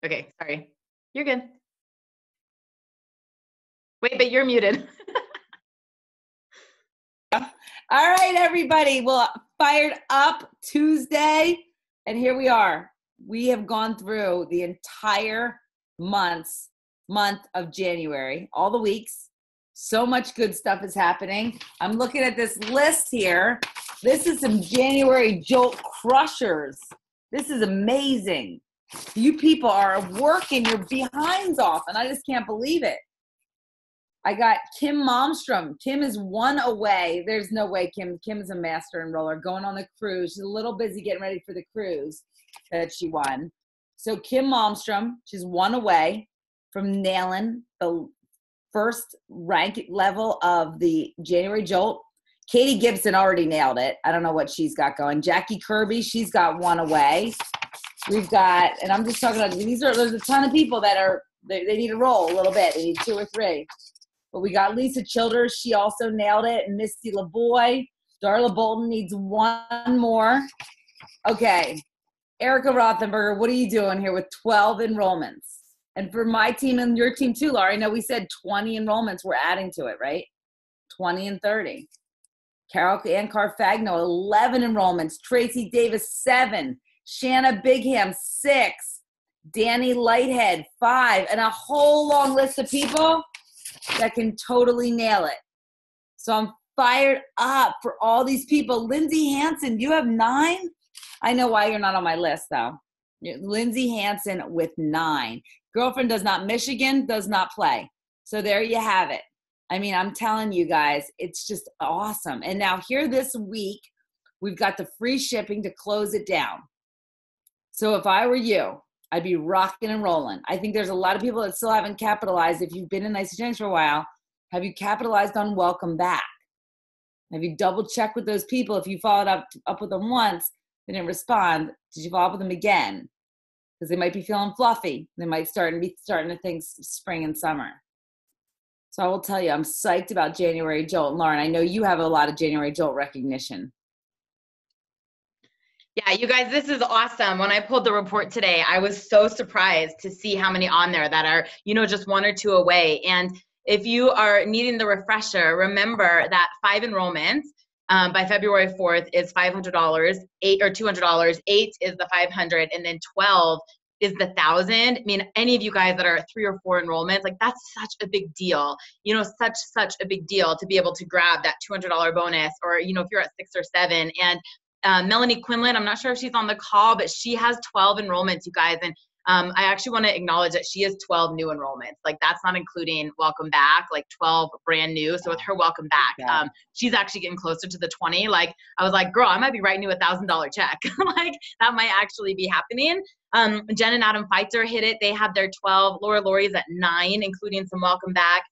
Okay, sorry. You're good. Wait, but you're muted. All right, everybody. Well, fired up Tuesday. And here we are. We have gone through the entire month of January, all the weeks. So much good stuff is happening. I'm looking at this list here. This is some January Jolt crushers. This is amazing. You people are working your behinds off, and I just can't believe it. I got Kim Malmstrom. Kim is one away. There's no way Kim is a master enroller going on the cruise. She's a little busy getting ready for the cruise that she won. So Kim Malmstrom, she's one away from nailing the first rank level of the January Jolt. Katie Gibson already nailed it. I don't know what she's got going. Jackie Kirby, she's got one away. We've got, and I'm just talking about, there's a ton of people that they need to roll a little bit. They need 2 or 3. But we got Lisa Childers. She also nailed it. And Misty LaBoy. Darla Bolton needs one more. Okay. Erica Rothenberger, what are you doing here with 12 enrollments? And for my team and your team too, Laura, I know we said 20 enrollments. We're adding to it, right? 20 and 30. Carol Ann Carfagno, 11 enrollments. Tracy Davis, 7. Shanna Bigham, 6. Danny Lighthead, 5. And a whole long list of people that can totally nail it. So I'm fired up for all these people. Lindsay Hansen, you have 9? I know why you're not on my list, though. Lindsay Hansen with 9. Girlfriend does not Michigan, does not play. So there you have it. I mean, I'm telling you guys, it's just awesome. And now here this week, we've got the free shipping to close it down. So if I were you, I'd be rocking and rolling. I think there's a lot of people that still haven't capitalized. If you've been in Icy Jennings for a while, have you capitalized on welcome back? Have you double checked with those people? If you followed up with them once, they didn't respond, did you follow up with them again? Because they might be feeling fluffy. They might starting to think spring and summer. So I will tell you, I'm psyched about January Jolt. And Lauren, I know you have a lot of January Jolt recognition. Yeah, you guys, this is awesome. When I pulled the report today, I was so surprised to see how many on there that are, just 1 or 2 away. And if you are needing the refresher, remember that 5 enrollments by February 4th is $500, 8 or $200, 8 is the 500, and then 12 is the 1,000. I mean, any of you guys that are 3 or 4 enrollments, like that's such a big deal, such a big deal to be able to grab that $200 bonus, or, if you're at 6 or 7. And Melanie Quinlan, I'm not sure if she's on the call, but she has 12 enrollments, you guys. And I actually want to acknowledge that she has 12 new enrollments. Like that's not including welcome back, like 12 brand new. So with her welcome back, she's actually getting closer to the 20. Like I was like, girl, I might be writing you $1,000 check. Like that might actually be happening. Jen and Adam Feitzer hit it. They have their 12. Laura Laurie's at 9, including some welcome back.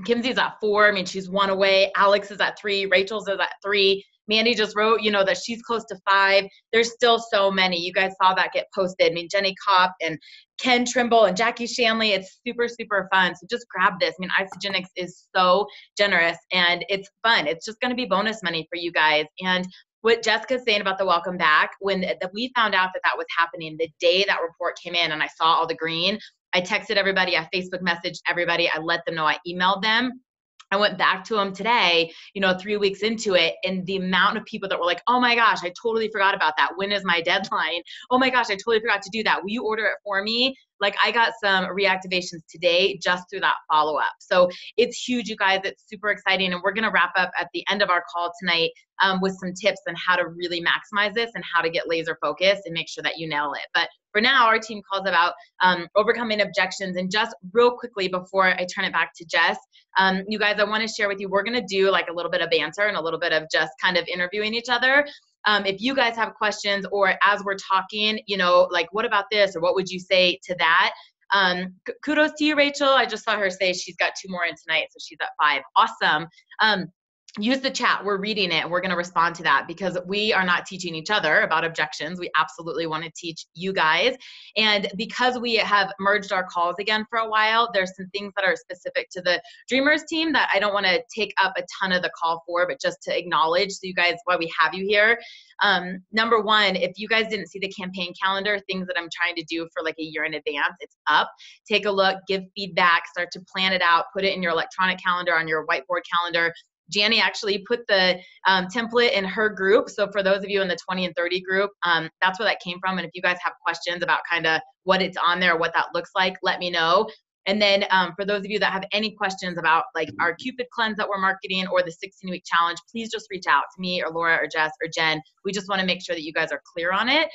Kimsey's at 4. I mean, she's 1 away. Alex is at 3. Rachel's is at 3. Mandy just wrote, that she's close to 5. There's still so many. You guys saw that get posted. I mean, Jenny Kopp and Ken Trimble and Jackie Shanley. It's super, super fun. So just grab this. I mean, Isogenics is so generous and it's fun. It's just going to be bonus money for you guys. And what Jessica's saying about the welcome back, when we found out that was happening, the day that report came in and I saw all the green, I texted everybody, I Facebook messaged everybody, I let them know, I emailed them. I went back to them today, 3 weeks into it, and the amount of people that were like, oh my gosh, I totally forgot about that. When is my deadline? Oh my gosh, I totally forgot to do that. Will you order it for me? Like I got some reactivations today just through that follow-up. So it's huge, you guys. It's super exciting. And we're going to wrap up at the end of our call tonight with some tips on how to really maximize this and how to get laser focused and make sure that you nail it. But for now, our team calls about overcoming objections. And just real quickly before I turn it back to Jess, you guys, I want to share with you, we're going to do like a little bit of banter and a little bit of just kind of interviewing each other. If you guys have questions or as we're talking, like what about this or what would you say to that? Kudos to you, Rachel. I just saw her say she's got 2 more in tonight, so she's at 5. Awesome. use the chat. We're reading it. We're going to respond to that because we are not teaching each other about objections. We absolutely want to teach you guys. And because we have merged our calls again for a while, there's some things that are specific to the Dreamers team that I don't want to take up a ton of the call for, but just to acknowledge so you guys, why we have you here. Number one, if you guys didn't see the campaign calendar, things that I'm trying to do for like a year in advance, it's up. Take a look, give feedback, start to plan it out, put it in your electronic calendar, on your whiteboard calendar. Janny actually put the template in her group. So for those of you in the 20 and 30 group, that's where that came from. And if you guys have questions about kind of what it's on there, what that looks like, let me know. And then for those of you that have any questions about like our Cupid cleanse that we're marketing or the 16-week challenge, please just reach out to me or Laura or Jess or Jen. We just want to make sure that you guys are clear on it,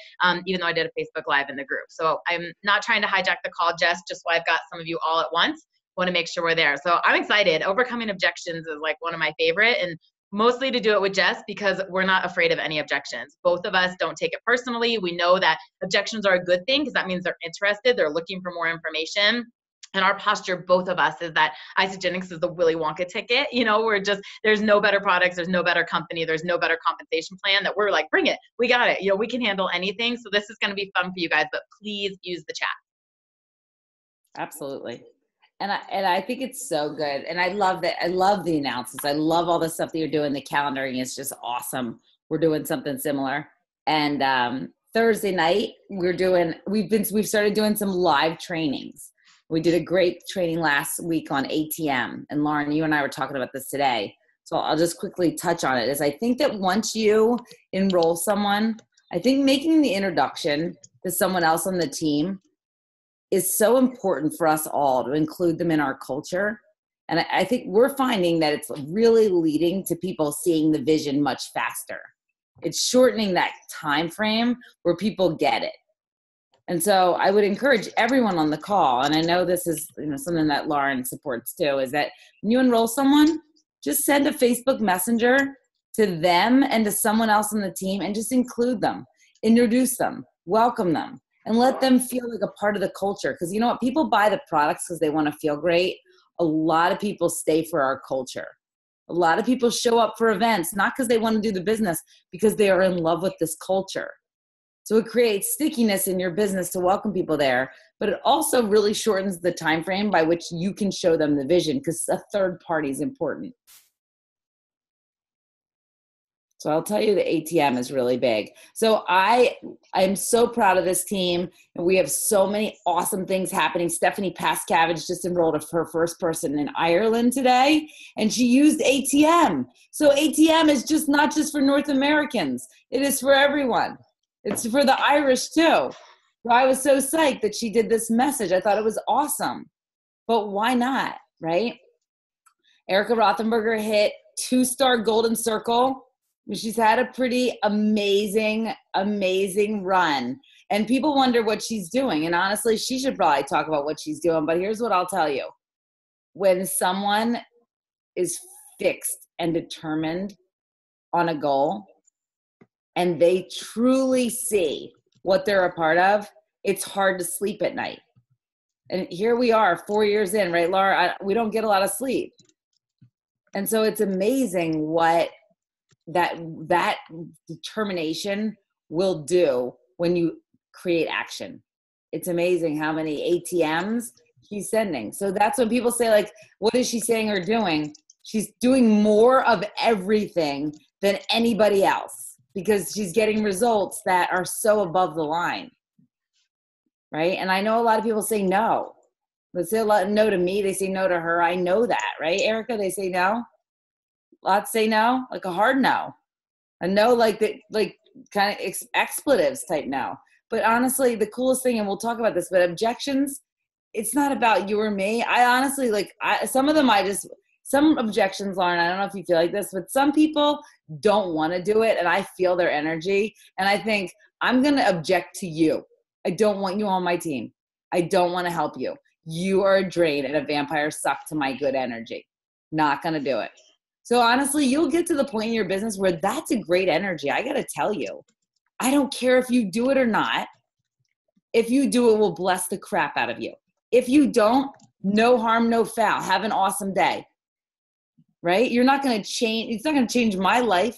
even though I did a Facebook Live in the group. So I'm not trying to hijack the call, Jess, just so I've got some of you all at once. Want to make sure we're there. So I'm excited. Overcoming objections is like one of my favorite, and mostly to do it with Jess because we're not afraid of any objections. Both of us don't take it personally. We know that objections are a good thing because that means they're interested. They're looking for more information. And our posture, both of us, is that Isagenix is the Willy Wonka ticket. You know, we're just, there's no better products, there's no better company, there's no better compensation plan that we're like, bring it, we got it. You know, we can handle anything. So this is going to be fun for you guys, but please use the chat. Absolutely. And I think it's so good. And I love that. I love the announcements. I love all the stuff that you're doing. The calendaring is just awesome. We're doing something similar. And Thursday night, we've started doing some live trainings. We did a great training last week on ATM. And Lauren, you and I were talking about this today. So I'll just quickly touch on it. Is I think that once you enroll someone, I think making the introduction to someone else on the team is so important for us all to include them in our culture. And I think we're finding that it's really leading to people seeing the vision much faster. It's shortening that time frame where people get it. And so I would encourage everyone on the call, and I know this is something that Lauren supports too, is that when you enroll someone, just send a Facebook Messenger to them and to someone else on the team and just include them, introduce them, welcome them, and let them feel like a part of the culture. Because you know what? People buy the products because they want to feel great. A lot of people stay for our culture. A lot of people show up for events, not because they want to do the business, because they are in love with this culture. So it creates stickiness in your business to welcome people there, but it also really shortens the time frame by which you can show them the vision, because a third party is important. So I'll tell you the ATM is really big. So I'm so proud of this team, and we have so many awesome things happening. Stephanie Pascavage just enrolled her first person in Ireland today, and she used ATM. So ATM is just not just for North Americans. It is for everyone. It's for the Irish too. So I was so psyched that she did this message. I thought it was awesome. But why not, right? Erica Rothenberger hit 2-star Golden Circle. She's had a pretty amazing run. And people wonder what she's doing. And honestly, she should probably talk about what she's doing. But here's what I'll tell you. When someone is fixed and determined on a goal, and they truly see what they're a part of, it's hard to sleep at night. And here we are 4 years in, right, Laura? We don't get a lot of sleep. And so it's amazing what that determination will do when you create action. It's amazing how many ATMs she's sending. So that's when people say, like, what is she saying or doing? She's doing more of everything than anybody else, because she's getting results that are so above the line, right? And I know a lot of people say no. They say a lot no to me. They say no to her. I know that, right, Erica? They say no. Lots say no, like a hard no. A no, like kind of expletives type no. But honestly, the coolest thing, and we'll talk about this, but objections, it's not about you or me. I honestly, some objections, Lauren, I don't know if you feel like this, but some people don't want to do it, and I feel their energy, and I think, I'm going to object to you. I don't want you on my team. I don't want to help you. You are a drain and a vampire suck to my good energy. Not going to do it. So honestly, you'll get to the point in your business where that's a great energy. I got to tell you, I don't care if you do it or not. If you do it, we'll bless the crap out of you. If you don't, no harm, no foul. Have an awesome day. right? You're not going to change. It's not going to change my life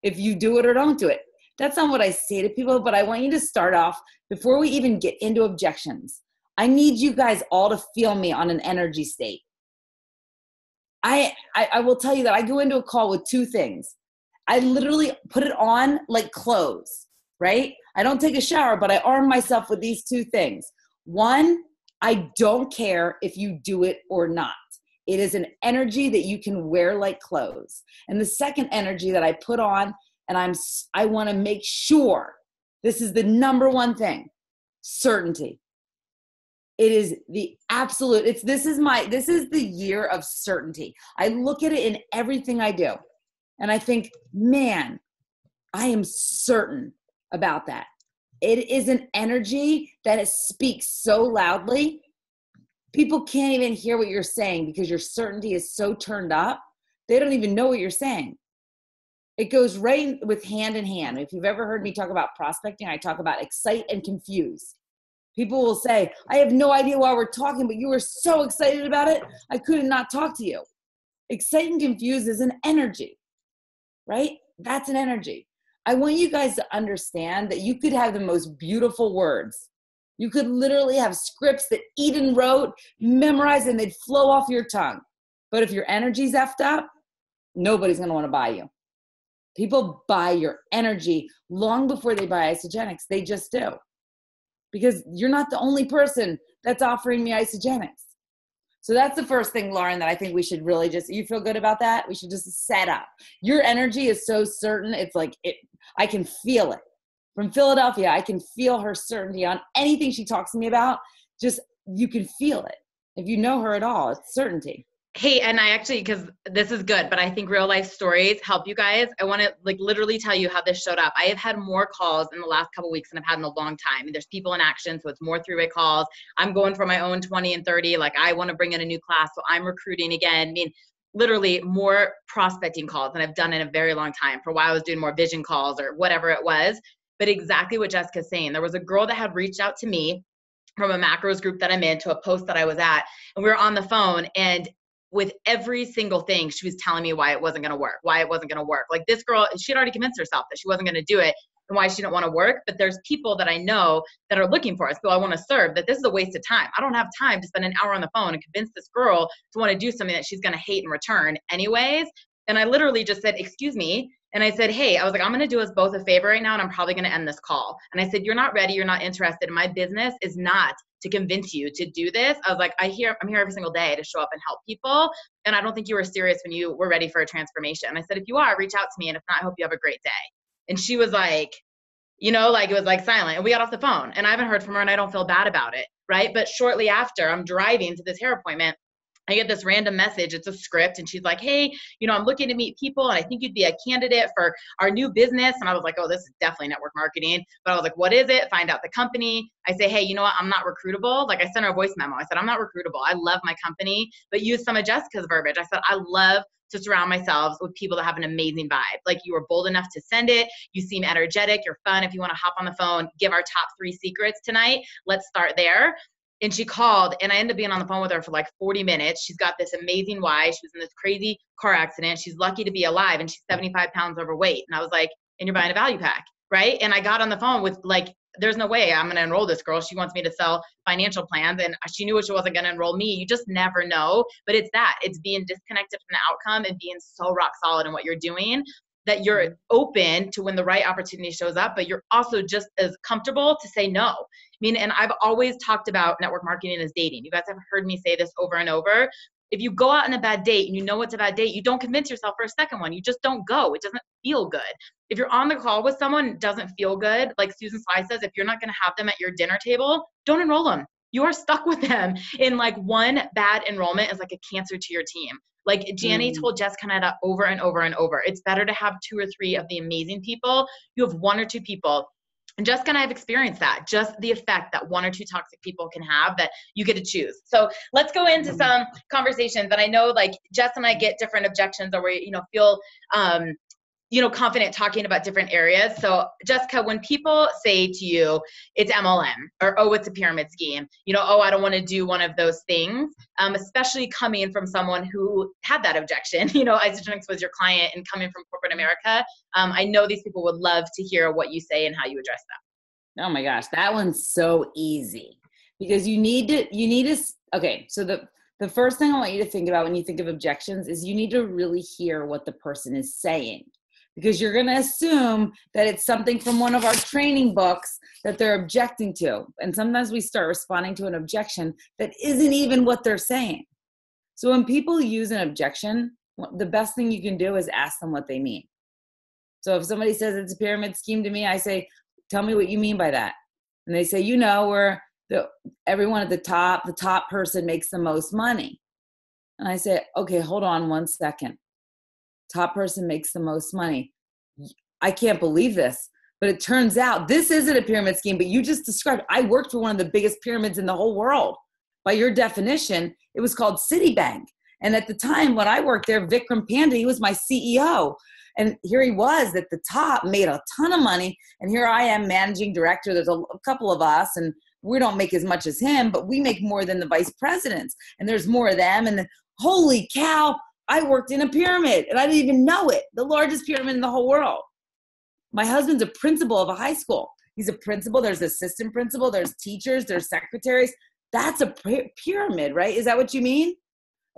if you do it or don't do it. That's not what I say to people, but I want you to start off before we even get into objections. I need you guys all to feel me on an energy state. I will tell you that I go into a call with two things. I literally put it on like clothes, right? I don't take a shower, but I arm myself with these two things. One, I don't care if you do it or not. It is an energy that you can wear like clothes. And the second energy that I put on, and I want to make sure, this is the number one thing, certainty. It is the absolute, this is the year of certainty. I look at it in everything I do. And I think, man, I am certain about that. It is an energy that speaks so loudly. People can't even hear what you're saying because your certainty is so turned up. They don't even know what you're saying. It goes right with hand in hand. If you've ever heard me talk about prospecting, I talk about excite and confuse. People will say, I have no idea why we're talking, but you were so excited about it, I couldn't not talk to you. Excite and confuse is an energy, right? That's an energy. I want you guys to understand that you could have the most beautiful words. You could literally have scripts that Eden wrote, memorized, and they'd flow off your tongue. But if your energy's effed up, nobody's going to want to buy you. People buy your energy long before they buy Isogenics. They just do. Because you're not the only person that's offering me Isogenics. So that's the first thing, Lauren, that I think we should really you feel good about that? We should just set up. Your energy is so certain. It's like, I can feel it. From Philadelphia, I can feel her certainty on anything she talks to me about. Just, you can feel it. If you know her at all, it's certainty. Hey, and I actually, because this is good, but I think real life stories help you guys. I want to literally tell you how this showed up. I have had more calls in the last couple of weeks than I've had in a long time. There's people in action, so it's more three-way calls. I'm going for my own 20 and 30. I want to bring in a new class, so I'm recruiting again. Literally more prospecting calls than I've done in a very long time. For a while, I was doing more vision calls or whatever it was. But exactly what Jessica's saying. There was a girl that had reached out to me from a macros group that I'm in, to a post that I was at, and we were on the phone, and with every single thing, she was telling me why it wasn't going to work, this girl, she had already convinced herself that she wasn't going to do it and why she didn't want to work. But there's people that I know that are looking for us, who I want to serve, that this is a waste of time. I don't have time to spend an hour on the phone and convince this girl to want to do something that she's going to hate in return anyways. And I literally just said, excuse me. And I said, hey, I was like, I'm going to do us both a favor right now, and I'm probably going to end this call. And I said, you're not ready. You're not interested. My business is not to convince you to do this. I was like, I'm here every single day to show up and help people. And I don't think you were serious when you were ready for a transformation. And I said, if you are, reach out to me. And if not, I hope you have a great day. And she was like, it was silent. And we got off the phone, and I haven't heard from her, and I don't feel bad about it. Right. But shortly after, I'm driving to this hair appointment, I get this random message. It's a script. And she's like, hey, I'm looking to meet people, and I think you'd be a candidate for our new business. And I was like, oh, this is definitely network marketing. But I was like, what is it? Find out the company. I say, hey, you know what? I'm not recruitable. I sent her a voice memo. I said, I'm not recruitable. I love my company, but use some of Jessica's verbiage. I said, I love to surround myself with people that have an amazing vibe. You were bold enough to send it. You seem energetic. You're fun. If you want to hop on the phone, give our top 3 secrets tonight. Let's start there. And she called, and I ended up being on the phone with her for 40 minutes. She's got this amazing why. She was in this crazy car accident. She's lucky to be alive, and she's 75 pounds overweight. And I was like, and you're buying a value pack, right? And I got on the phone with there's no way I'm going to enroll this girl. She wants me to sell financial plans, and she knew she wasn't going to enroll me. You just never know. But it's being disconnected from the outcome and being so rock solid in what you're doing that you're open to when the right opportunity shows up, but you're also just as comfortable to say no. And I've always talked about network marketing as dating. You guys have heard me say this over and over. If you go out on a bad date and you know it's a bad date, you don't convince yourself for a second one. You just don't go. It doesn't feel good. If you're on the call with someone, it doesn't feel good. Like Susan Sly says, if you're not going to have them at your dinner table, don't enroll them. You are stuck with them. And one bad enrollment is like a cancer to your team. Janny told Jessica and I that over and over and over. It's better to have 2 or 3 of the amazing people. You have 1 or 2 people. And Jessica and I have experienced that, just the effect that 1 or 2 toxic people can have that you get to choose. So let's go into some conversations. And I know Jess and I get different objections, or we, feel confident talking about different areas. So Jessica, when people say to you, it's MLM or, oh, it's a pyramid scheme, oh, I don't want to do one of those things, especially coming from someone who had that objection, Isagenix was your client and coming from corporate America. I know these people would love to hear what you say and how you address that. Oh my gosh, that one's so easy because you need to, okay, so the first thing I want you to think about when you think of objections is you need to really hear what the person is saying, because you're going to assume that it's something from one of our training books that they're objecting to. And sometimes we start responding to an objection that isn't even what they're saying. So when people use an objection, the best thing you can do is ask them what they mean. So if somebody says it's a pyramid scheme to me, I say, tell me what you mean by that. And they say, where everyone at the top person makes the most money. And I say, okay, hold on 1 second. Top person makes the most money. I can't believe this, but it turns out this isn't a pyramid scheme, but you just described, I worked for one of the biggest pyramids in the whole world. By your definition, it was called Citibank. And at the time when I worked there, Vikram Panda, he was my CEO. And here he was at the top, made a ton of money. And here I am, managing director. There's a couple of us, and we don't make as much as him, but we make more than the vice presidents. And there's more of them. And then, holy cow, I worked in a pyramid and I didn't even know it. The largest pyramid in the whole world. My husband's a principal of a high school. He's a principal. There's assistant principal. There's teachers. There's secretaries. That's a pyramid, right? Is that what you mean?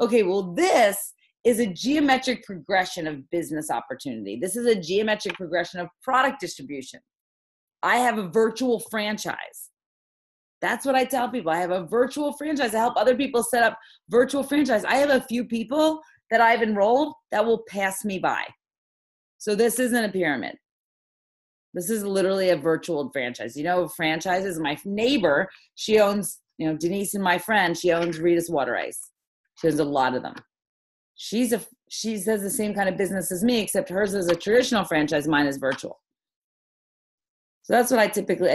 Okay, well, this is a geometric progression of business opportunity. This is a geometric progression of product distribution. I have a virtual franchise. That's what I tell people. I have a virtual franchise. I help other people set up virtual franchise. I have a few people that I've enrolled that will pass me by. So this isn't a pyramid. This is literally a virtual franchise. Franchises, my neighbor, she owns, Denise and my friend, she owns Rita's Water Ice. She owns a lot of them. She does the same kind of business as me, except hers is a traditional franchise. Mine is virtual. So that's what I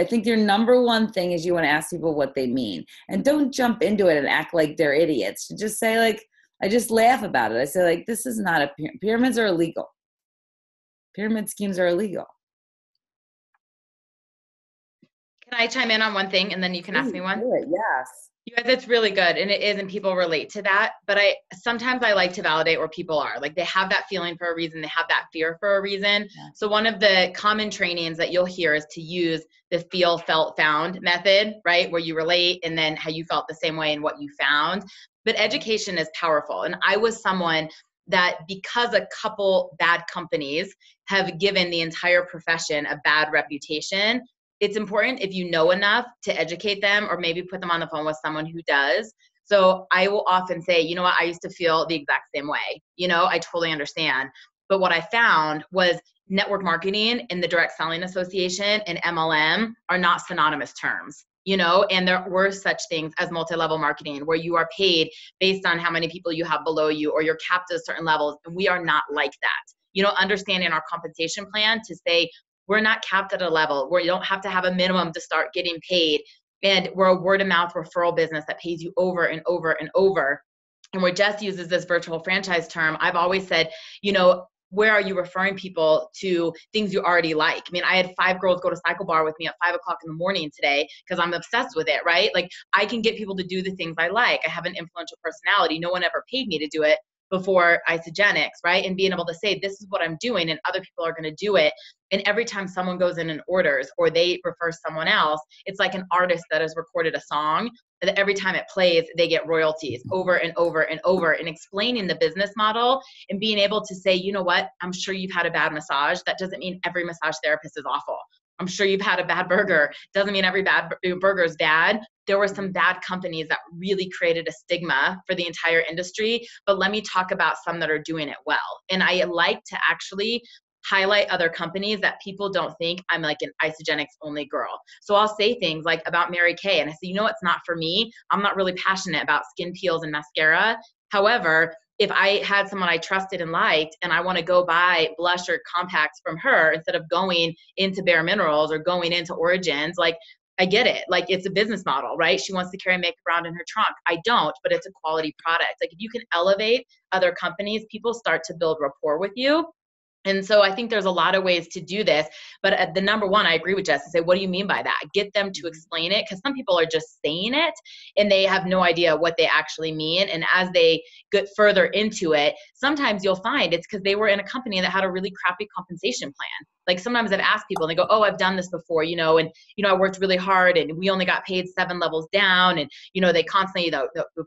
think your number one thing is you want to ask people what they mean. And don't jump into it and act like they're idiots. Just say I just laugh about it. I say this is not pyramids are illegal. Pyramid schemes are illegal. Can I chime in on one thing and then you can ask me one? Do it, yes. You guys, it's really good. And it is, and people relate to that. But sometimes I like to validate where people are. Like they have that feeling for a reason. They have that fear for a reason. Yeah. So one of the common trainings that you'll hear is to use the feel, felt, found method, right? Where you relate and then how you felt the same way and what you found. But education is powerful. And I was someone that because a couple bad companies have given the entire profession a bad reputation, it's important if you know enough to educate them or maybe put them on the phone with someone who does. So I will often say, I used to feel the exact same way. I totally understand. But what I found was network marketing and the Direct Selling Association and MLM are not synonymous terms. And there were such things as multi-level marketing where you are paid based on how many people you have below you or you're capped at certain levels. And we are not like that. Understanding our compensation plan to say, we're not capped at a level where you don't have to have a minimum to start getting paid. And we're a word of mouth referral business that pays you over and over and over. And where Jess uses this virtual franchise term, I've always said, where are you referring people to things you already like? I mean, I had 5 girls go to Cycle Bar with me at 5 o'clock in the morning today because I'm obsessed with it, right? Like I can get people to do the things I like. I have an influential personality. No one ever paid me to do it before Isagenix, right? And being able to say, this is what I'm doing and other people are going to do it. And every time someone goes in and orders or they refer someone else, it's like an artist that has recorded a song that every time it plays, they get royalties over and over and over. And explaining the business model and being able to say, you know what, I'm sure you've had a bad massage. That doesn't mean every massage therapist is awful. I'm sure you've had a bad burger. Doesn't mean every bad burger is bad. There were some bad companies that really created a stigma for the entire industry. But let me talk about some that are doing it well. And I like to actually highlight other companies that people don't think I'm like an Isagenix only girl. So I'll say things like about Mary Kay. And I say, it's not for me. I'm not really passionate about skin peels and mascara. However, if I had someone I trusted and liked and I want to go buy blush or compacts from her instead of going into Bare Minerals or going into Origins, like I get it. Like it's a business model, right? She wants to carry makeup around in her trunk. I don't, but it's a quality product. Like if you can elevate other companies, people start to build rapport with you. And so I think there's a lot of ways to do this, but the number one, I agree with Jess, to say, what do you mean by that? Get them to explain it, because some people are just saying it and they have no idea what they actually mean. And as they get further into it, sometimes you'll find it's because they were in a company that had a really crappy compensation plan. Like sometimes I've asked people and they go, oh, I've done this before, and I worked really hard and we only got paid 7 levels down. And, they constantly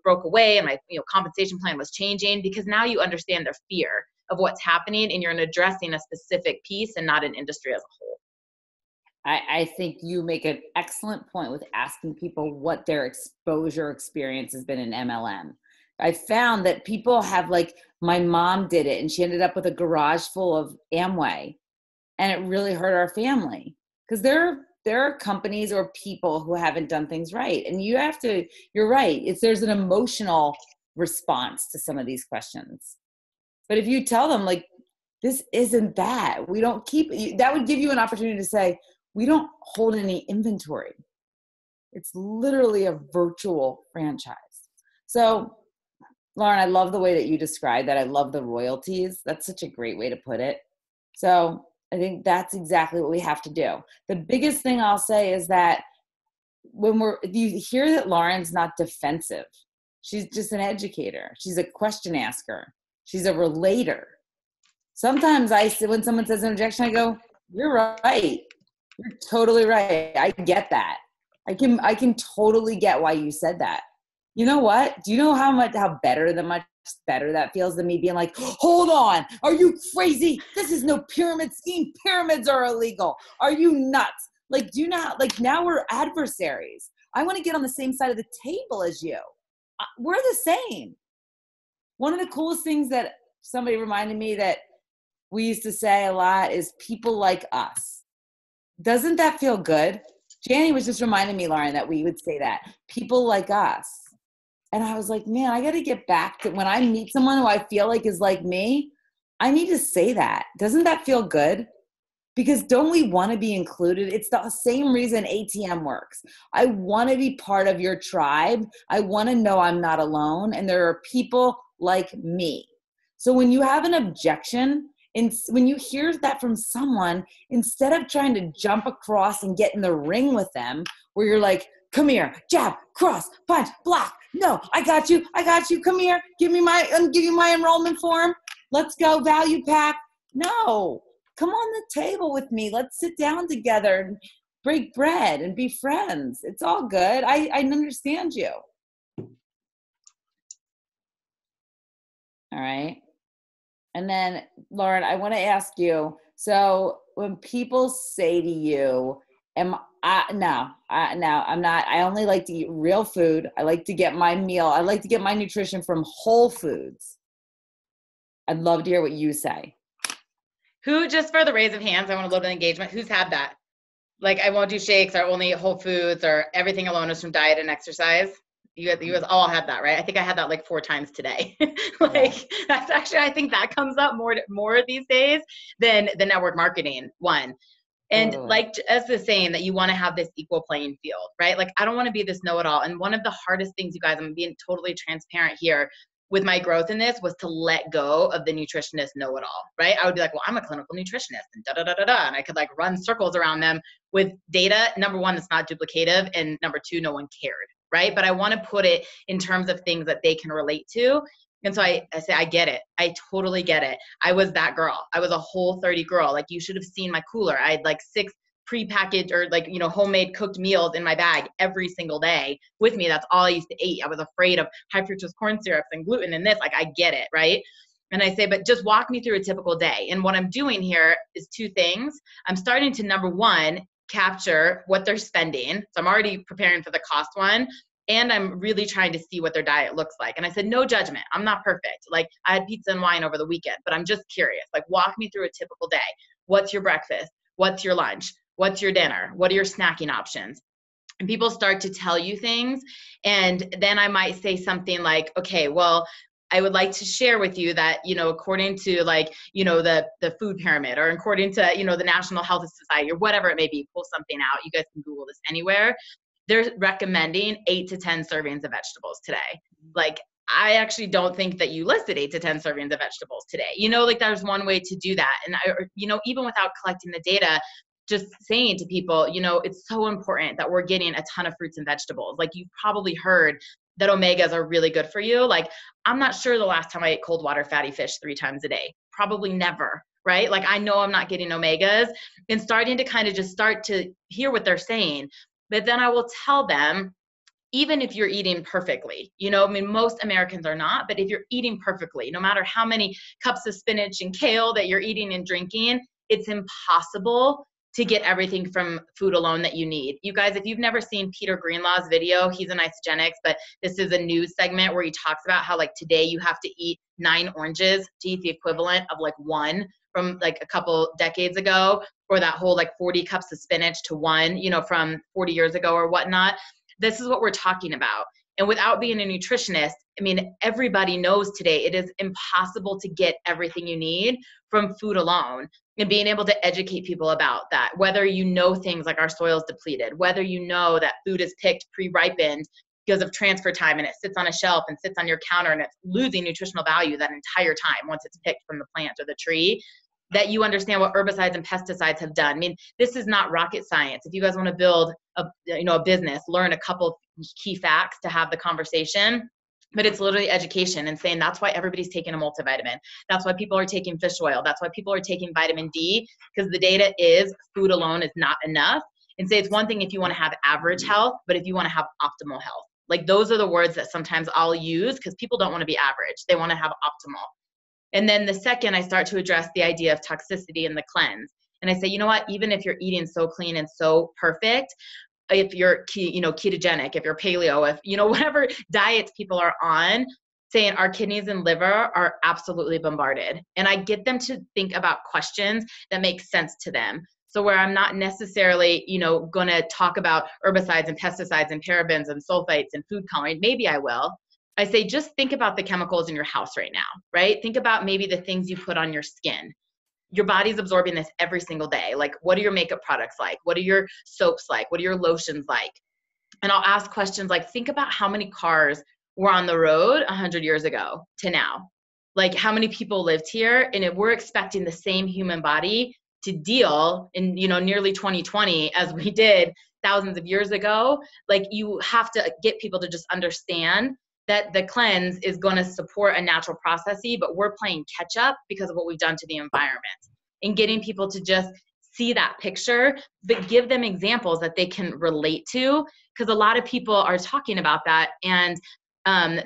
broke away and my, compensation plan was changing, because now you understand their fear of what's happening and you're addressing a specific piece and not an industry as a whole. I think you make an excellent point with asking people what their exposure experience has been in MLM. I found that people have, like, my mom did it and she ended up with a garage full of Amway, and it really hurt our family, because there are companies or people who haven't done things right. And you're right. There's an emotional response to some of these questions. But if you tell them, like, this isn't that, we don't keep, that would give you an opportunity to say, we don't hold any inventory. It's literally a virtual franchise. So, Lauren, I love the way that you described that. I love the royalties. That's such a great way to put it. So I think that's exactly what we have to do. The biggest thing I'll say is that if you hear that Lauren's not defensive, she's just an educator. She's a question asker. She's a relator. Sometimes when someone says an objection, I go, you're right. You're totally right. I get that. I can totally get why you said that. You know what? Do you know much better that feels than me being like, hold on, are you crazy? This is no pyramid scheme. Pyramids are illegal. Are you nuts? Like, now we're adversaries. I want to get on the same side of the table as you. We're the same. One of the coolest things that somebody reminded me that we used to say a lot is people like us. Doesn't that feel good? Janie was just reminding me, Lauren, that we would say that. People like us. And I was like, man, I got to get back to when I meet someone who I feel like is like me, I need to say that. Doesn't that feel good? Because don't we want to be included? It's the same reason ATM works. I want to be part of your tribe. I want to know I'm not alone. And there are people like me. So when you have an objection, and when you hear that from someone, instead of trying to jump across and get in the ring with them, where you're like, come here, jab, cross, punch, block. No, I got you. Come here. Give you my enrollment form. Let's go, value pack. No, come on the table with me. Let's sit down together and break bread and be friends. It's all good. I understand you. All right. And then, Lauren, I want to ask you, so when people say to you, I'm not, I only like to eat real food. I like to get my meal. I like to get my nutrition from Whole Foods. I'd love to hear what you say. Who, just for the raise of hands, I want a little bit of engagement. Who's had that? Like, I won't do shakes, or only eat Whole Foods, or everything alone is from diet and exercise. You guys all had that, right? I think I had that like 4 times today. That's actually, I think that comes up more these days than the network marketing one. And like as the saying that you want to have this equal playing field, right? Like, I don't want to be this know-it-all. And one of the hardest things, you guys, I'm being totally transparent here with my growth in this, was to let go of the nutritionist know-it-all, right? I would be like, well, I'm a clinical nutritionist and and I could like run circles around them with data. Number one, it's not duplicative. And number two, no one cared, right? But I want to put it in terms of things that they can relate to. And so I say, I get it. I totally get it. I was that girl. I was a Whole30 girl. Like, you should have seen my cooler. I had like 6 prepackaged or like, homemade cooked meals in my bag every single day with me. That's all I used to eat. I was afraid of high fructose corn syrups and gluten and this. Like, I get it, right? And I say, but just walk me through a typical day. And what I'm doing here is 2 things. I'm starting to, number one, capture what they're spending. So I'm already preparing for the cost one. And I'm really trying to see what their diet looks like. And I said, no judgment. I'm not perfect. Like, I had pizza and wine over the weekend, but I'm just curious. Like, walk me through a typical day. What's your breakfast? What's your lunch? What's your dinner? What are your snacking options? And people start to tell you things. And then I might say something like, okay, well, I would like to share with you that, according to like, the food pyramid, or according to, the National Health Society, or whatever it may be, pull something out. You guys can Google this anywhere. They're recommending 8 to 10 servings of vegetables today. Like, I actually don't think that you listed 8 to 10 servings of vegetables today. Like there's one way to do that. And even without collecting the data, just saying to people, it's so important that we're getting a ton of fruits and vegetables. Like you've probably heard that omegas are really good for you. Like I'm not sure the last time I ate cold water fatty fish 3 times a day, probably never, right? Like I know I'm not getting omegas, and starting to kind of just start to hear what they're saying. But then I will tell them, even if you're eating perfectly, most Americans are not, but if you're eating perfectly, no matter how many cups of spinach and kale that you're eating and drinking, it's impossible to get everything from food alone that you need. You guys, if you've never seen Peter Greenlaw's video, he's an isogenics, but this is a news segment where he talks about how like today you have to eat 9 oranges to eat the equivalent of like 1 from like a couple decades ago, or that whole like 40 cups of spinach to 1, from 40 years ago or whatnot. This is what we're talking about. And without being a nutritionist, everybody knows today it is impossible to get everything you need from food alone. And being able to educate people about that, whether things like our soil's depleted, whether that food is picked pre-ripened because of transfer time and it sits on a shelf and sits on your counter and it's losing nutritional value that entire time once it's picked from the plant or the tree, that you understand what herbicides and pesticides have done. This is not rocket science. If you guys want to build a business, learn a couple key facts to have the conversation, but it's literally education and saying that's why everybody's taking a multivitamin. That's why people are taking fish oil. That's why people are taking vitamin D, because the data is food alone is not enough. And say it's one thing if you want to have average health, but if you want to have optimal health, like those are the words that sometimes I'll use because people don't want to be average. They want to have optimal. And then the second I start to address the idea of toxicity and the cleanse. And I say, you know what, even if you're eating so clean and so perfect, if you're ketogenic, if you're paleo, if whatever diets people are on, saying our kidneys and liver are absolutely bombarded. And I get them to think about questions that make sense to them. So where I'm not necessarily, going to talk about herbicides and pesticides and parabens and sulfites and food coloring, maybe I will. I say, just think about the chemicals in your house right now, right? Think about maybe the things you put on your skin. Your body's absorbing this every single day. Like, what are your makeup products like? What are your soaps like? What are your lotions like? And I'll ask questions like, think about how many cars were on the road 100 years ago to now. Like, how many people lived here? And if we're expecting the same human body to deal in, nearly 2020 as we did thousands of years ago, like you have to get people to just understand that the cleanse is going to support a natural process, but we're playing catch up because of what we've done to the environment, and getting people to just see that picture, but give them examples that they can relate to, because a lot of people are talking about that. And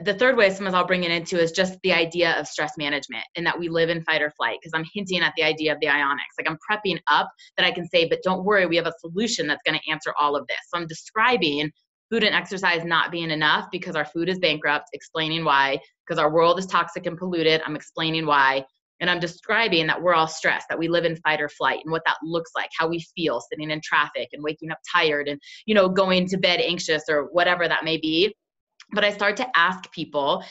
the third way sometimes I'll bring it into is just the idea of stress management, and that we live in fight or flight, because I'm hinting at the idea of the ionics. Like I'm prepping up that I can say, but don't worry, we have a solution that's going to answer all of this. So I'm describing food and exercise not being enough because our food is bankrupt, explaining why, because our world is toxic and polluted. I'm explaining why. And I'm describing that we're all stressed, that we live in fight or flight, and what that looks like, how we feel sitting in traffic and waking up tired and, going to bed anxious or whatever that may be. But I start to ask people,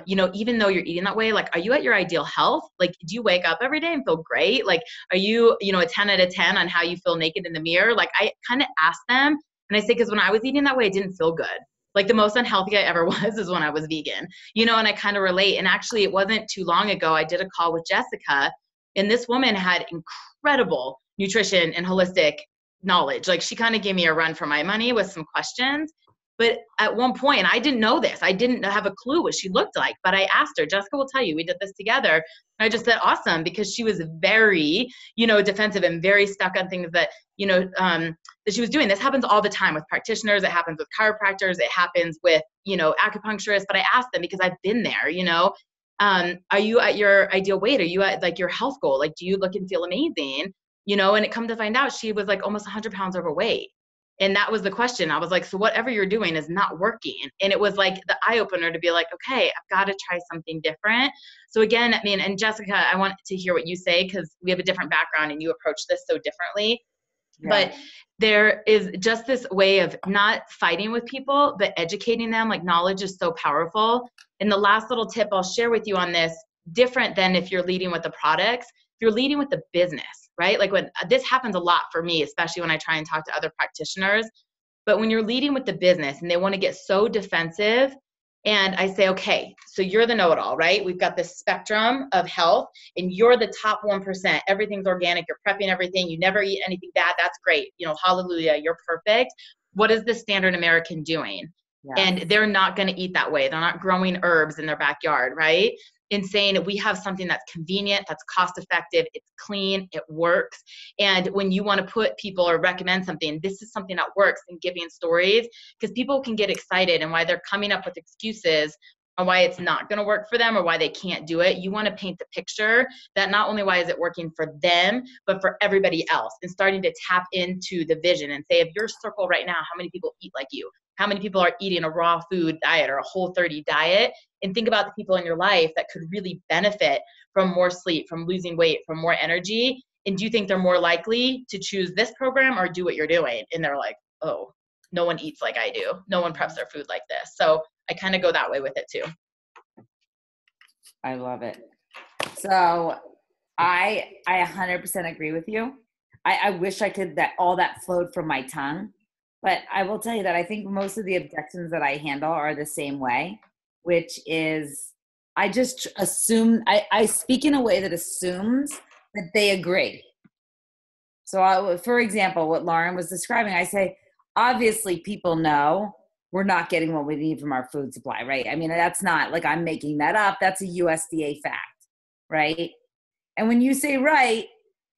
even though you're eating that way, like, are you at your ideal health? Like, do you wake up every day and feel great? Like, are you, a 10 out of 10 on how you feel naked in the mirror? Like, I kind of ask them. And I say, because when I was eating that way, I didn't feel good. Like the most unhealthy I ever was is when I was vegan, and I kind of relate. And actually it wasn't too long ago, I did a call with Jessica, and this woman had incredible nutrition and holistic knowledge. Like she kind of gave me a run for my money with some questions. But at one point, I didn't know this. I didn't have a clue what she looked like, but I asked her. Jessica will tell you, we did this together. I just said, awesome, because she was very, defensive and very stuck on things that, that she was doing. This happens all the time with practitioners. It happens with chiropractors. It happens with, acupuncturists. But I asked them because I've been there, are you at your ideal weight? Are you at like your health goal? Like, do you look and feel amazing? And it come to find out she was like almost 100 pounds overweight. And that was the question. I was like, so whatever you're doing is not working. And it was like the eye opener to be like, okay, I've got to try something different. So again, and Jessica, I want to hear what you say, because we have a different background and you approach this so differently. Yeah. But there is just this way of not fighting with people, but educating them. Like knowledge is so powerful. And the last little tip I'll share with you on this, different than if you're leading with the products, if you're leading with the business, right? Like when this happens a lot for me, especially when I try and talk to other practitioners, but when you're leading with the business and they want to get so defensive, And I say, okay, so you're the know-it-all, right? We've got this spectrum of health and you're the top 1%. Everything's organic. You're prepping everything. You never eat anything bad. That's great. You know, hallelujah, you're perfect. What is the standard American doing? Yeah. And they're not going to eat that way. They're not growing herbs in their backyard, right? And saying we have something that's convenient, that's cost effective, it's clean, it works. And when you want to put people or recommend something, this is something that works, and giving stories, because people can get excited and why they're coming up with excuses on why it's not going to work for them or why they can't do it. You want to paint the picture that not only why is it working for them, but for everybody else, and starting to tap into the vision and say, if your circle right now, how many people eat like you? How many people are eating a raw food diet or a Whole30 diet? And think about the people in your life that could really benefit from more sleep, from losing weight, from more energy. And do you think they're more likely to choose this program or do what you're doing? And they're like, oh, no one eats like I do. No one preps their food like this. So I kind of go that way with it too. I love it. So I 100% agree with you. I wish I could, that all that flowed from my tongue. But I will tell you that I think most of the objections that I handle are the same way, which is I just assume, I speak in a way that assumes that they agree. So for example, what Lauren was describing, I say, obviously people know we're not getting what we need from our food supply, right? I mean, that's not like I'm making that up. That's a USDA fact, right? And when you say right,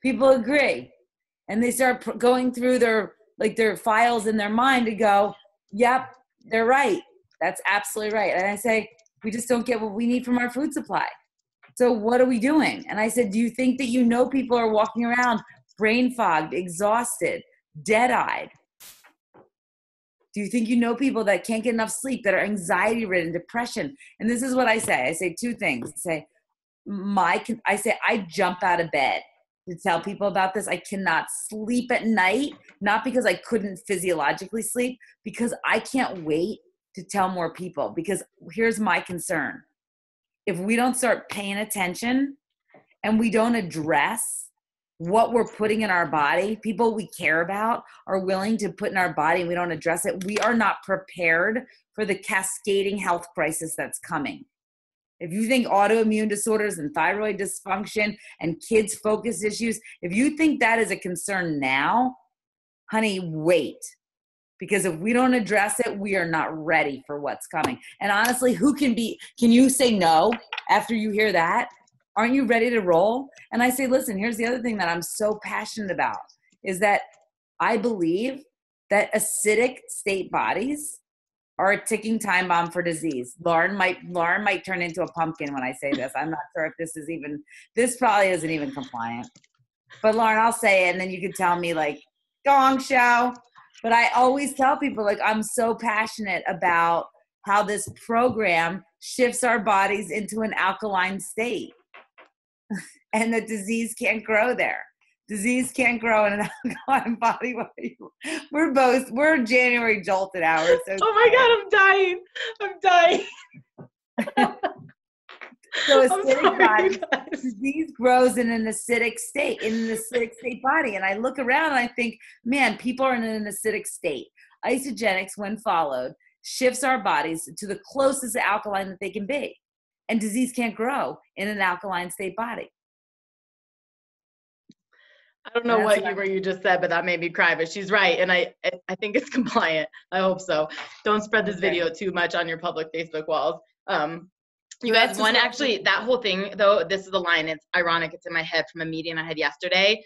people agree. And they start going through their files in their mind to go, yep, they're right. That's absolutely right. And I say, we just don't get what we need from our food supply. So what are we doing? And I said, do you think that people are walking around brain fogged, exhausted, dead-eyed? Do you think people that can't get enough sleep, that are anxiety-ridden, depression? And this is what I say. I say two things. I say, I jump out of bed to tell people about this. I cannot sleep at night, not because I couldn't physiologically sleep, because I can't wait to tell more people. Because here's my concern. If we don't start paying attention and we don't address what we're putting in our body, people we care about are willing to put in our body, and we don't address it, we are not prepared for the cascading health crisis that's coming. If you think autoimmune disorders and thyroid dysfunction and kids' focus issues, if you think that is a concern now, honey, wait. Because if we don't address it, we are not ready for what's coming. And honestly, can you say no after you hear that? Aren't you ready to roll? And I say, listen, here's the other thing that I'm so passionate about, is that I believe that acidic state bodies are a ticking time bomb for disease. Lauren might turn into a pumpkin when I say this. I'm not sure if this probably isn't even compliant. But Lauren, I'll say it, and then you can tell me like, gong show. But I always tell people, like, I'm so passionate about how this program shifts our bodies into an alkaline state. And the disease can't grow there. Disease can't grow in an alkaline body. We're January jolted hours. So oh my God, I'm dying. So acidic body, disease grows in an acidic state, body. And I look around and I think, man, people are in an acidic state. Isogenics, when followed, shifts our bodies to the closest alkaline that they can be. And disease can't grow in an alkaline state body. I don't know what you just said, but that made me cry. But she's right, and I think it's compliant. I hope so. Don't spread this video too much on your public Facebook walls. You guys, that whole thing though. This is the line. It's ironic. It's in my head from a meeting I had yesterday,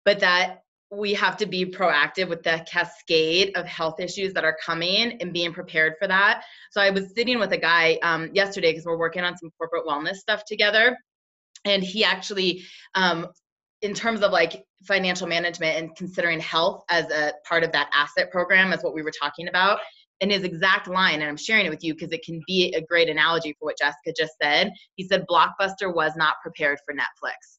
but that we have to be proactive with the cascade of health issues that are coming and being prepared for that. So I was sitting with a guy yesterday because we're working on some corporate wellness stuff together, and he actually. In terms of like financial management and considering health as a part of that asset program, as what we were talking about, and his exact line, and I'm sharing it with you because it can be a great analogy for what Jessica just said. He said, Blockbuster was not prepared for Netflix.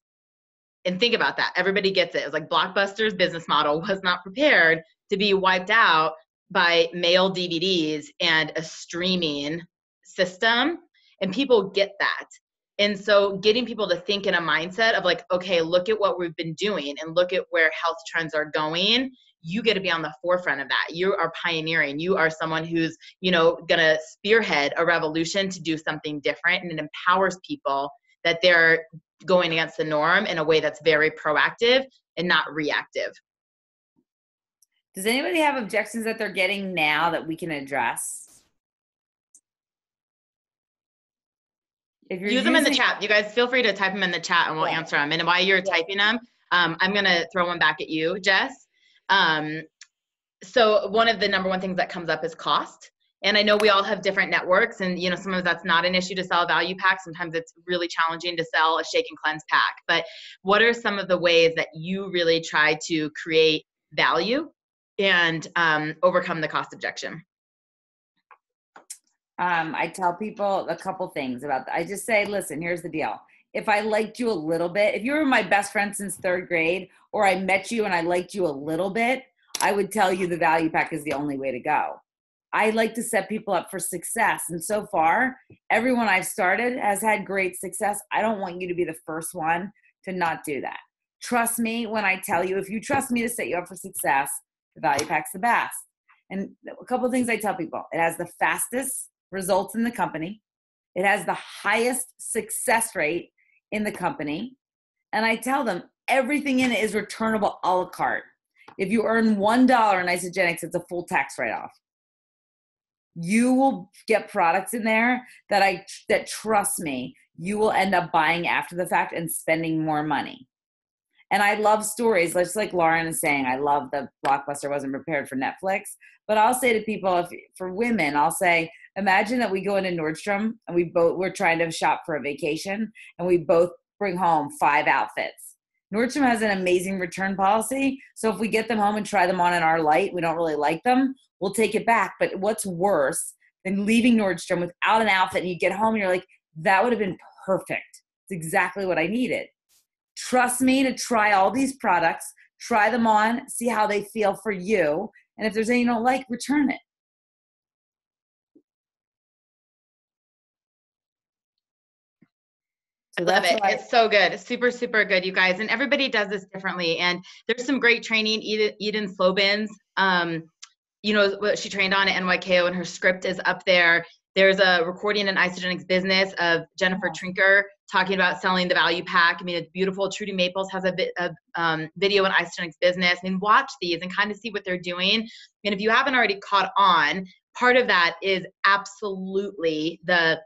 And think about that. Everybody gets it. It was like Blockbuster's business model was not prepared to be wiped out by mail DVDs and a streaming system. And people get that. And so getting people to think in a mindset of like, okay, look at what we've been doing and look at where health trends are going. you get to be on the forefront of that. You are pioneering. You are someone who's, gonna spearhead a revolution to do something different, and it empowers people that they're going against the norm in a way that's very proactive and not reactive. Does anybody have objections that they're getting now that we can address? If you're use them in the chat. You guys feel free to type them in the chat and we'll answer them. And while you're typing them, I'm going to throw one back at you, Jess. So one of the number one things that comes up is cost. And I know we all have different networks, and sometimes that's not an issue to sell a value pack. Sometimes it's really challenging to sell a shake and cleanse pack. But what are some of the ways that you really try to create value and overcome the cost objection? I tell people a couple things about that. I just say, listen, here's the deal. If I liked you a little bit, if you were my best friend since 3rd grade, or I met you and I liked you a little bit, I would tell you the value pack is the only way to go. I like to set people up for success. And so far, everyone I've started has had great success. I don't want you to be the first one to not do that. Trust me when I tell you, if you trust me to set you up for success, the value pack's the best. And a couple of things I tell people: it has the fastest results in the company. It has the highest success rate in the company. And I tell them everything in it is returnable a la carte. If you earn $1 in Isogenics, it's a full tax write-off. You will get products in there that trust me, you will end up buying after the fact and spending more money. And I love stories, just like Lauren is saying, I love the Blockbuster wasn't prepared for Netflix. But I'll say to people, for women, I'll say, imagine that we go into Nordstrom and we're trying to shop for a vacation, and we both bring home 5 outfits. Nordstrom has an amazing return policy. So if we get them home and try them on in our light, we don't really like them, we'll take it back. But what's worse than leaving Nordstrom without an outfit, and you get home and you're like, that would have been perfect. It's exactly what I needed. Trust me to try all these products, try them on, see how they feel for you. And if there's any you don't like, return it. I love it. It's so good. It's super, super good, you guys. And everybody does this differently. And there's some great training. Eden Slobin's, what she trained on at NYKO, and her script is up there. There's a recording in Isogenics Business of Jennifer Trinker talking about selling the value pack. I mean, it's beautiful. Trudy Maples has a video in Isogenics Business. I mean, watch these and kind of see what they're doing. And if you haven't already caught on, part of that is absolutely the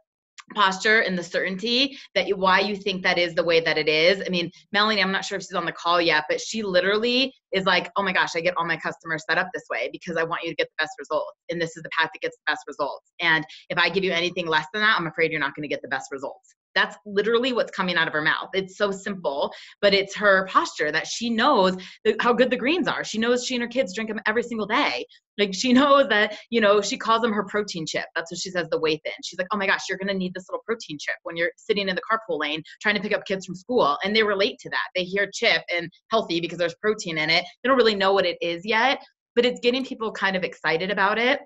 posture and the certainty that why you think that is the way that it is. I mean, Melanie, I'm not sure if she's on the call yet, but she literally is like, oh my gosh, I get all my customers set up this way because I want you to get the best results. And this is the path that gets the best results. And if I give you anything less than that, I'm afraid you're not going to get the best results. That's literally what's coming out of her mouth. It's so simple, but it's her posture that she knows how good the greens are. She knows she and her kids drink them every single day. Like, she knows that, she calls them her protein chip. That's what she says, the way thin. She's like, oh my gosh, you're going to need this little protein chip when you're sitting in the carpool lane trying to pick up kids from school. And they relate to that. They hear chip and healthy because there's protein in it. They don't really know what it is yet, but it's getting people kind of excited about it.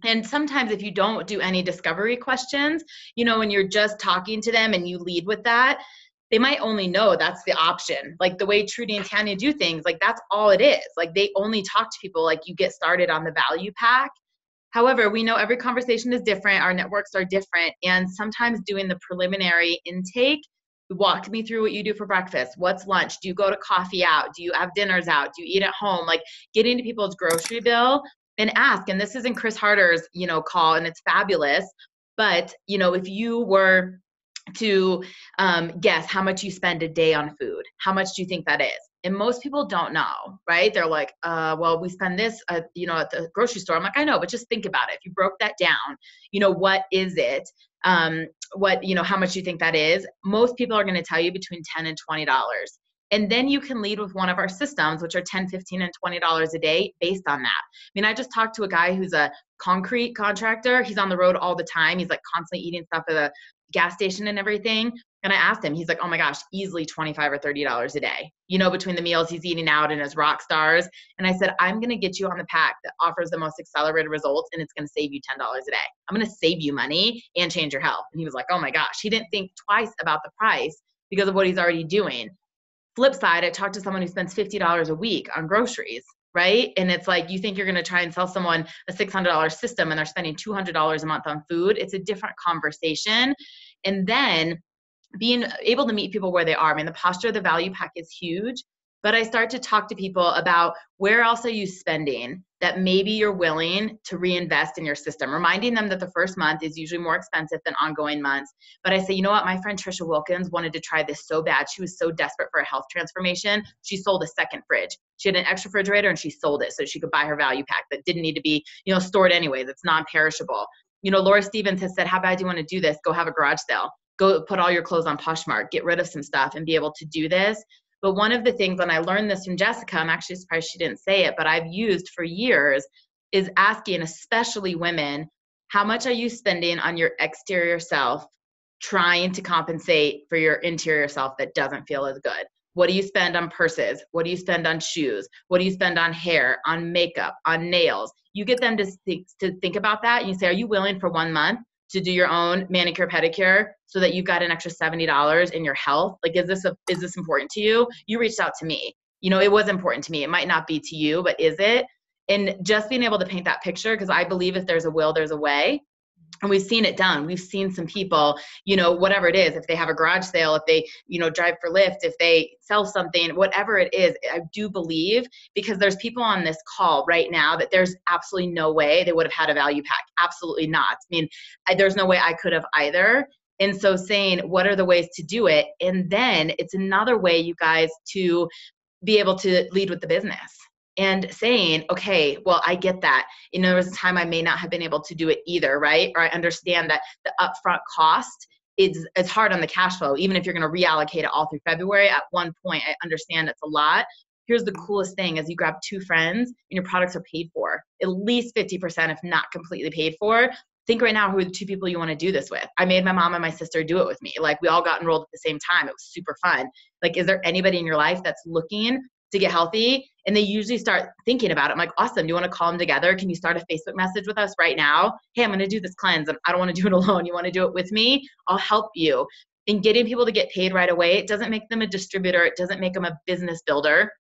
And sometimes if you don't do any discovery questions, when you're just talking to them and you lead with that, they might only know that's the option. Like the way Trudy and Tanya do things, like that's all it is. Like they only talk to people like you get started on the value pack. However, we know every conversation is different. Our networks are different. And sometimes doing the preliminary intake, walk me through what you do for breakfast. What's lunch? Do you go to coffee out? Do you have dinners out? Do you eat at home? Like getting into people's grocery bill and ask. And this is in Chris Harder's, call, and it's fabulous. But, if you were to guess how much you spend a day on food, how much do you think that is? And most people don't know, right? They're like, well, we spend this, at the grocery store. I'm like, I know, but just think about it. If you broke that down, what is it? How much you think that is? Most people are going to tell you between $10 and $20. And then you can lead with one of our systems, which are $10, $15, and $20 a day based on that. I mean, I just talked to a guy who's a concrete contractor. He's on the road all the time. He's like constantly eating stuff at a gas station and everything. And I asked him, he's like, oh my gosh, easily $25 or $30 a day, between the meals he's eating out and his rock stars. And I said, I'm going to get you on the pack that offers the most accelerated results, and it's going to save you $10 a day. I'm going to save you money and change your health. And he was like, oh my gosh, he didn't think twice about the price because of what he's already doing. Flip side, I talked to someone who spends $50 a week on groceries. right? And it's like, you think you're going to try and sell someone a $600 system and they're spending $200 a month on food. It's a different conversation. And then being able to meet people where they are. I mean, the posture of the value pack is huge, but I start to talk to people about where else are you spending that maybe you're willing to reinvest in your system, reminding them that the first month is usually more expensive than ongoing months. But I say, you know what? My friend Trisha Wilkins wanted to try this so bad. She was so desperate for a health transformation. She sold a second fridge. She had an extra refrigerator and she sold it so she could buy her value pack that didn't need to be, stored anyways. It's non-perishable. Laura Stevens has said, how bad do you want to do this? Go have a garage sale. Go put all your clothes on Poshmark, get rid of some stuff and be able to do this. But one of the things, and I learned this from Jessica, I'm actually surprised she didn't say it, but I've used for years, is asking, especially women, how much are you spending on your exterior self trying to compensate for your interior self that doesn't feel as good? What do you spend on purses? What do you spend on shoes? What do you spend on hair, on makeup, on nails? You get them to think about that. And you say, are you willing for 1 month to do your own manicure, pedicure so that you've got an extra $70 in your health? Like, is this important to you? You reached out to me. It was important to me. It might not be to you, but is it? And just being able to paint that picture, because I believe if there's a will, there's a way. And we've seen it done. We've seen some people, whatever it is, if they have a garage sale, if they, drive for Lyft, if they sell something, whatever it is, I do believe, because there's people on this call right now that there's absolutely no way they would have had a value pack. Absolutely not. I mean, there's no way I could have either. And so saying, what are the ways to do it? And then it's another way, you guys, to be able to lead with the business. And saying, okay, well, I get that. There was a time I may not have been able to do it either, right? Or I understand that the upfront cost it's hard on the cash flow. Even if you're going to reallocate it all through February, at one point, I understand it's a lot. Here's the coolest thing: as you grab 2 friends and your products are paid for, at least 50%, if not completely paid for. Think right now, who are the 2 people you want to do this with? I made my mom and my sister do it with me. Like, we all got enrolled at the same time. It was super fun. Like, is there anybody in your life that's looking to get healthy? And they usually start thinking about it. I'm like, awesome. Do you want to call them together? Can you start a Facebook message with us right now? Hey, I'm going to do this cleanse and I don't want to do it alone. You want to do it with me? I'll help you. And getting people to get paid right away, it doesn't make them a distributor. It doesn't make them a business builder.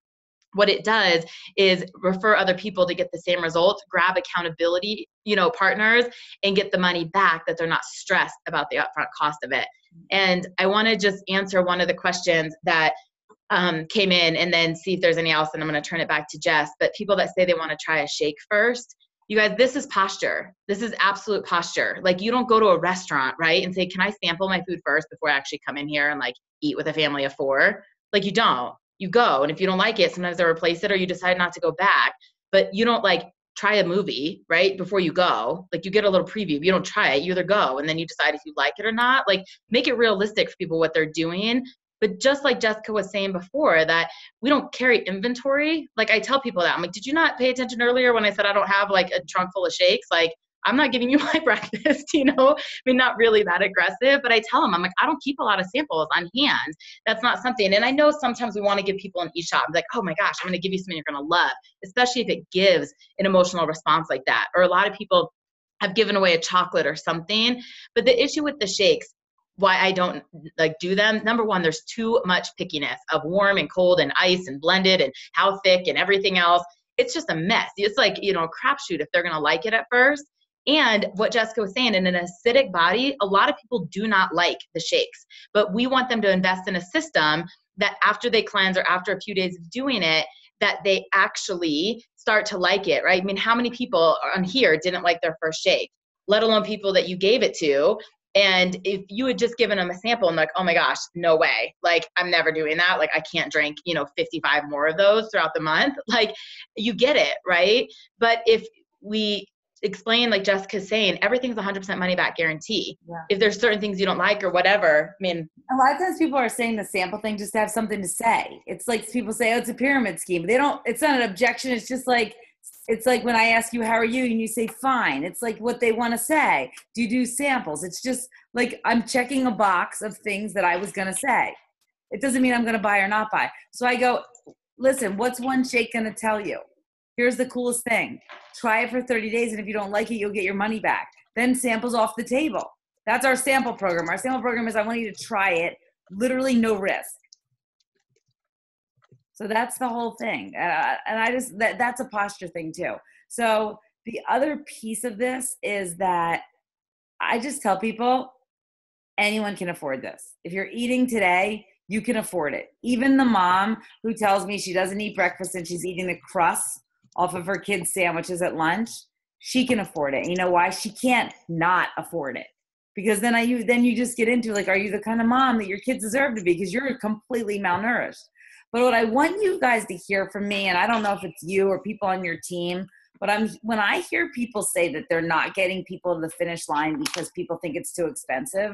What it does is refer other people to get the same results, grab accountability, partners, and get the money back, that they're not stressed about the upfront cost of it. And I want to just answer one of the questions that came in and then see if there's any else. And I'm going to turn it back to Jess. But people that say they want to try a shake first, you guys, this is posture. This is absolute posture. Like, you don't go to a restaurant, right, and say, can I sample my food first before I actually come in here and eat with a family of 4? Like, you don't. You go. And if you don't like it, sometimes they replace it or you decide not to go back. But you don't try a movie, right, before you go. You get a little preview. You don't try it. You either go and then you decide if you like it or not. Make it realistic for people what they're doing. But just like Jessica was saying before, that we don't carry inventory. I tell people that. I'm like, did you not pay attention earlier when I said I don't have a trunk full of shakes? I'm not giving you my breakfast, I mean, not really that aggressive, but I tell them, I'm like, I don't keep a lot of samples on hand. That's not something. And I know sometimes we want to give people an e-shop. I'm like, oh my gosh, I'm going to give you something you're going to love, especially if it gives an emotional response like that. Or a lot of people have given away a chocolate or something. But the issue with the shakes, why I don't do them, number one, there's too much pickiness of warm and cold and ice and blended and how thick and everything else. It's just a mess. It's a crapshoot if they're going to like it at first. And what Jessica was saying, in an acidic body, a lot of people do not like the shakes, but we want them to invest in a system that after they cleanse or after a few days of doing it, that they actually start to like it, right? I mean, how many people on here didn't like their first shake, let alone people that you gave it to? And if you had just given them a sample and oh my gosh, no way. I'm never doing that. I can't drink, 55 more of those throughout the month. You get it, right? But if we explain, like Jessica's saying, everything's 100% money back guarantee. Yeah. If there's certain things you don't like or whatever, I mean. A lot of times people are saying the sample thing just to have something to say. It's like people say, oh, it's a pyramid scheme. It's not an objection. It's just it's like when I ask you, how are you? And you say, fine. It's what they want to say. Do you do samples? It's just I'm checking a box of things that I was going to say. It doesn't mean I'm going to buy or not buy. So I go, listen, what's one shake going to tell you? Here's the coolest thing. Try it for 30 days. And if you don't like it, you'll get your money back. Then samples off the table. That's our sample program. Our sample program is I want you to try it. Literally no risk. So that's the whole thing. And I just, that's a posture thing too. So the other piece of this is that I just tell people anyone can afford this. If you're eating today, you can afford it. Even the mom who tells me she doesn't eat breakfast and she's eating the crust off of her kids' sandwiches at lunch, she can afford it. And you know why? She can't not afford it. Because then you just get into like, are you the kind of mom that your kids deserve to be? Because you're completely malnourished. But what I want you guys to hear from me, and I don't know if it's you or people on your team, but when I hear people say that they're not getting people to the finish line because people think it's too expensive,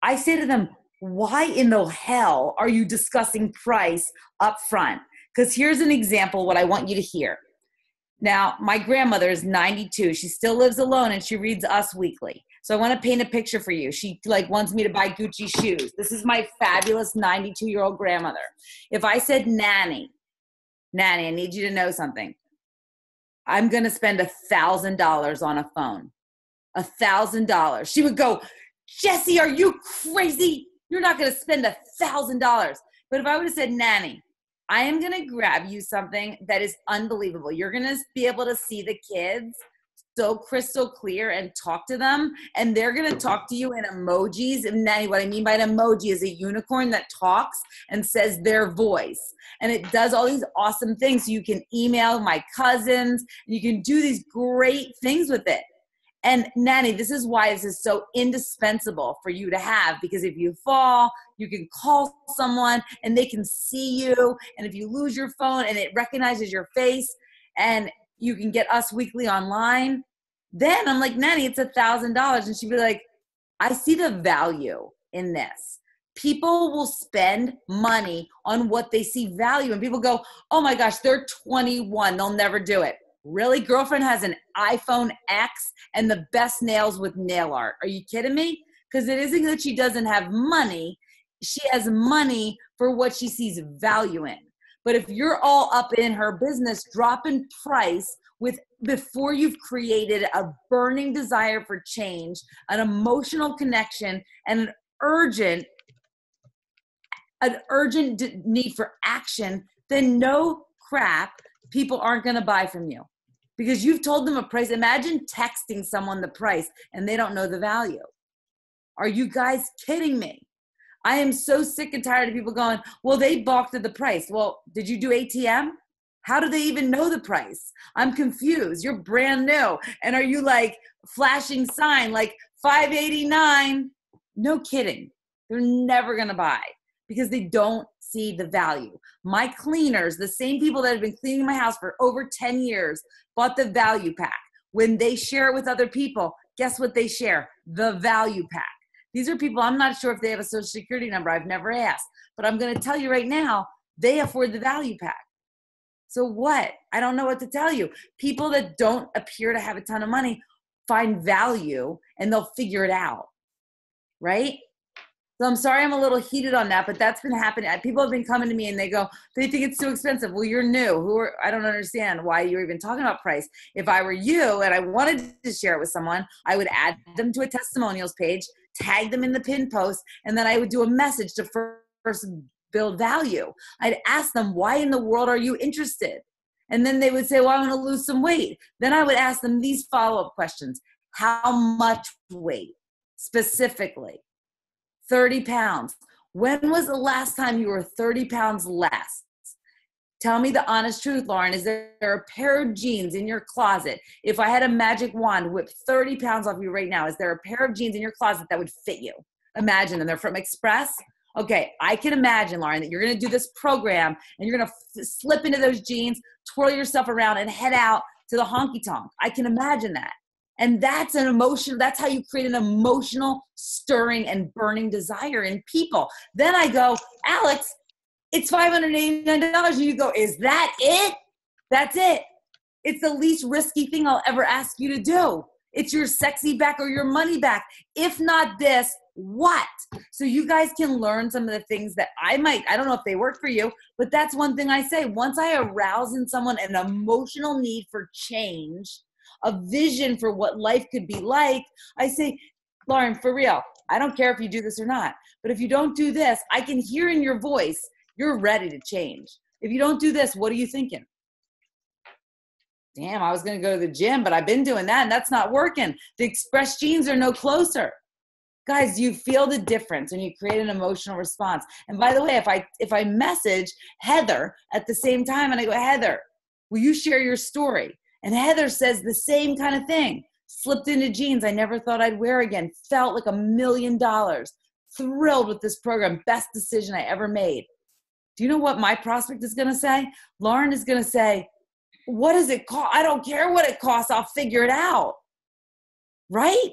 I say to them, why in the hell are you discussing price up front? Because here's an example what I want you to hear. Now, my grandmother is 92. She still lives alone and she reads Us Weekly. So I want to paint a picture for you. She wants me to buy Gucci shoes. This is my fabulous 92-year-old grandmother. If I said, Nanny, I need you to know something. I'm going to spend $1,000 on a phone. $1,000. She would go, Jessie, are you crazy? You're not going to spend $1,000. But if I would have said, Nanny, I am going to grab you something that is unbelievable. You're going to be able to see the kids so crystal clear and talk to them. And they're going to talk to you in emojis. And Nanny, what I mean by an emoji is a unicorn that talks and says their voice. And it does all these awesome things. You can email my cousins. You can do these great things with it. And Nanny, this is why this is so indispensable for you to have, because if you fall, you can call someone and they can see you. And if you lose your phone and it recognizes your face and you can get Us Weekly online, then I'm like, Nanny, it's $1,000. And she'd be like, I see the value in this. People will spend money on what they see value. And people go, oh my gosh, they're 21. They'll never do it. Really? Girlfriend has an iPhone X and the best nails with nail art. Are you kidding me? Because it isn't that she doesn't have money. She has money for what she sees value in. But if you're all up in her business, dropping price before you've created a burning desire for change, an emotional connection, and an urgent need for action, then no crap, people aren't going to buy from you. Because you've told them a price. Imagine texting someone the price and they don't know the value. Are you guys kidding me? I am so sick and tired of people going, well, they balked at the price. Well, did you do ATM? How do they even know the price? I'm confused. You're brand new. And are you like flashing sign like $5.89? No kidding. They're never going to buy because they don't see the value. My cleaners, the same people that have been cleaning my house for over 10 years, bought the value pack. When they share it with other people, guess what they share? The value pack. These are people, I'm not sure if they have a social security number. I've never asked. But I'm going to tell you right now, they afford the value pack. So what? I don't know what to tell you. People that don't appear to have a ton of money find value and they'll figure it out. Right? So I'm sorry I'm a little heated on that, but that's been happening. People have been coming to me and they go, they think it's too expensive. Well, you're new. I don't understand why you're even talking about price. If I were you and I wanted to share it with someone, I would add them to a testimonials page, tag them in the pin post, and then I would do a message to first build value. I'd ask them, why in the world are you interested? And then they would say, well, I want to lose some weight. Then I would ask them these follow-up questions. How much weight specifically? 30 pounds. When was the last time you were 30 pounds less? Tell me the honest truth, Lauren. Is there a pair of jeans in your closet? If I had a magic wand, whip 30 pounds off you right now, is there a pair of jeans in your closet that would fit you? Imagine, and they're from Express. Okay, I can imagine, Lauren, that you're going to do this program and you're going to slip into those jeans, twirl yourself around, and head out to the honky tonk. I can imagine that. And that's an emotion. That's how you create an emotional, stirring, and burning desire in people. Then I go, Alex, it's $589. And you go, is that it? That's it. It's the least risky thing I'll ever ask you to do. It's your sexy back or your money back. If not this, what? So you guys can learn some of the things that I don't know if they work for you, but that's one thing I say. Once I arouse in someone an emotional need for change, a vision for what life could be like, I say, Lauren, for real, I don't care if you do this or not, but if you don't do this, I can hear in your voice, you're ready to change. If you don't do this, what are you thinking? Damn, I was going to go to the gym, but I've been doing that and that's not working. The Express jeans are no closer. Guys, you feel the difference when you create an emotional response. And by the way, if I message Heather at the same time and I go, Heather, will you share your story? And Heather says the same kind of thing. Slipped into jeans I never thought I'd wear again. Felt like $1 million. Thrilled with this program. Best decision I ever made. Do you know what my prospect is going to say? Lauren is going to say, what does it cost? I don't care what it costs. I'll figure it out. Right?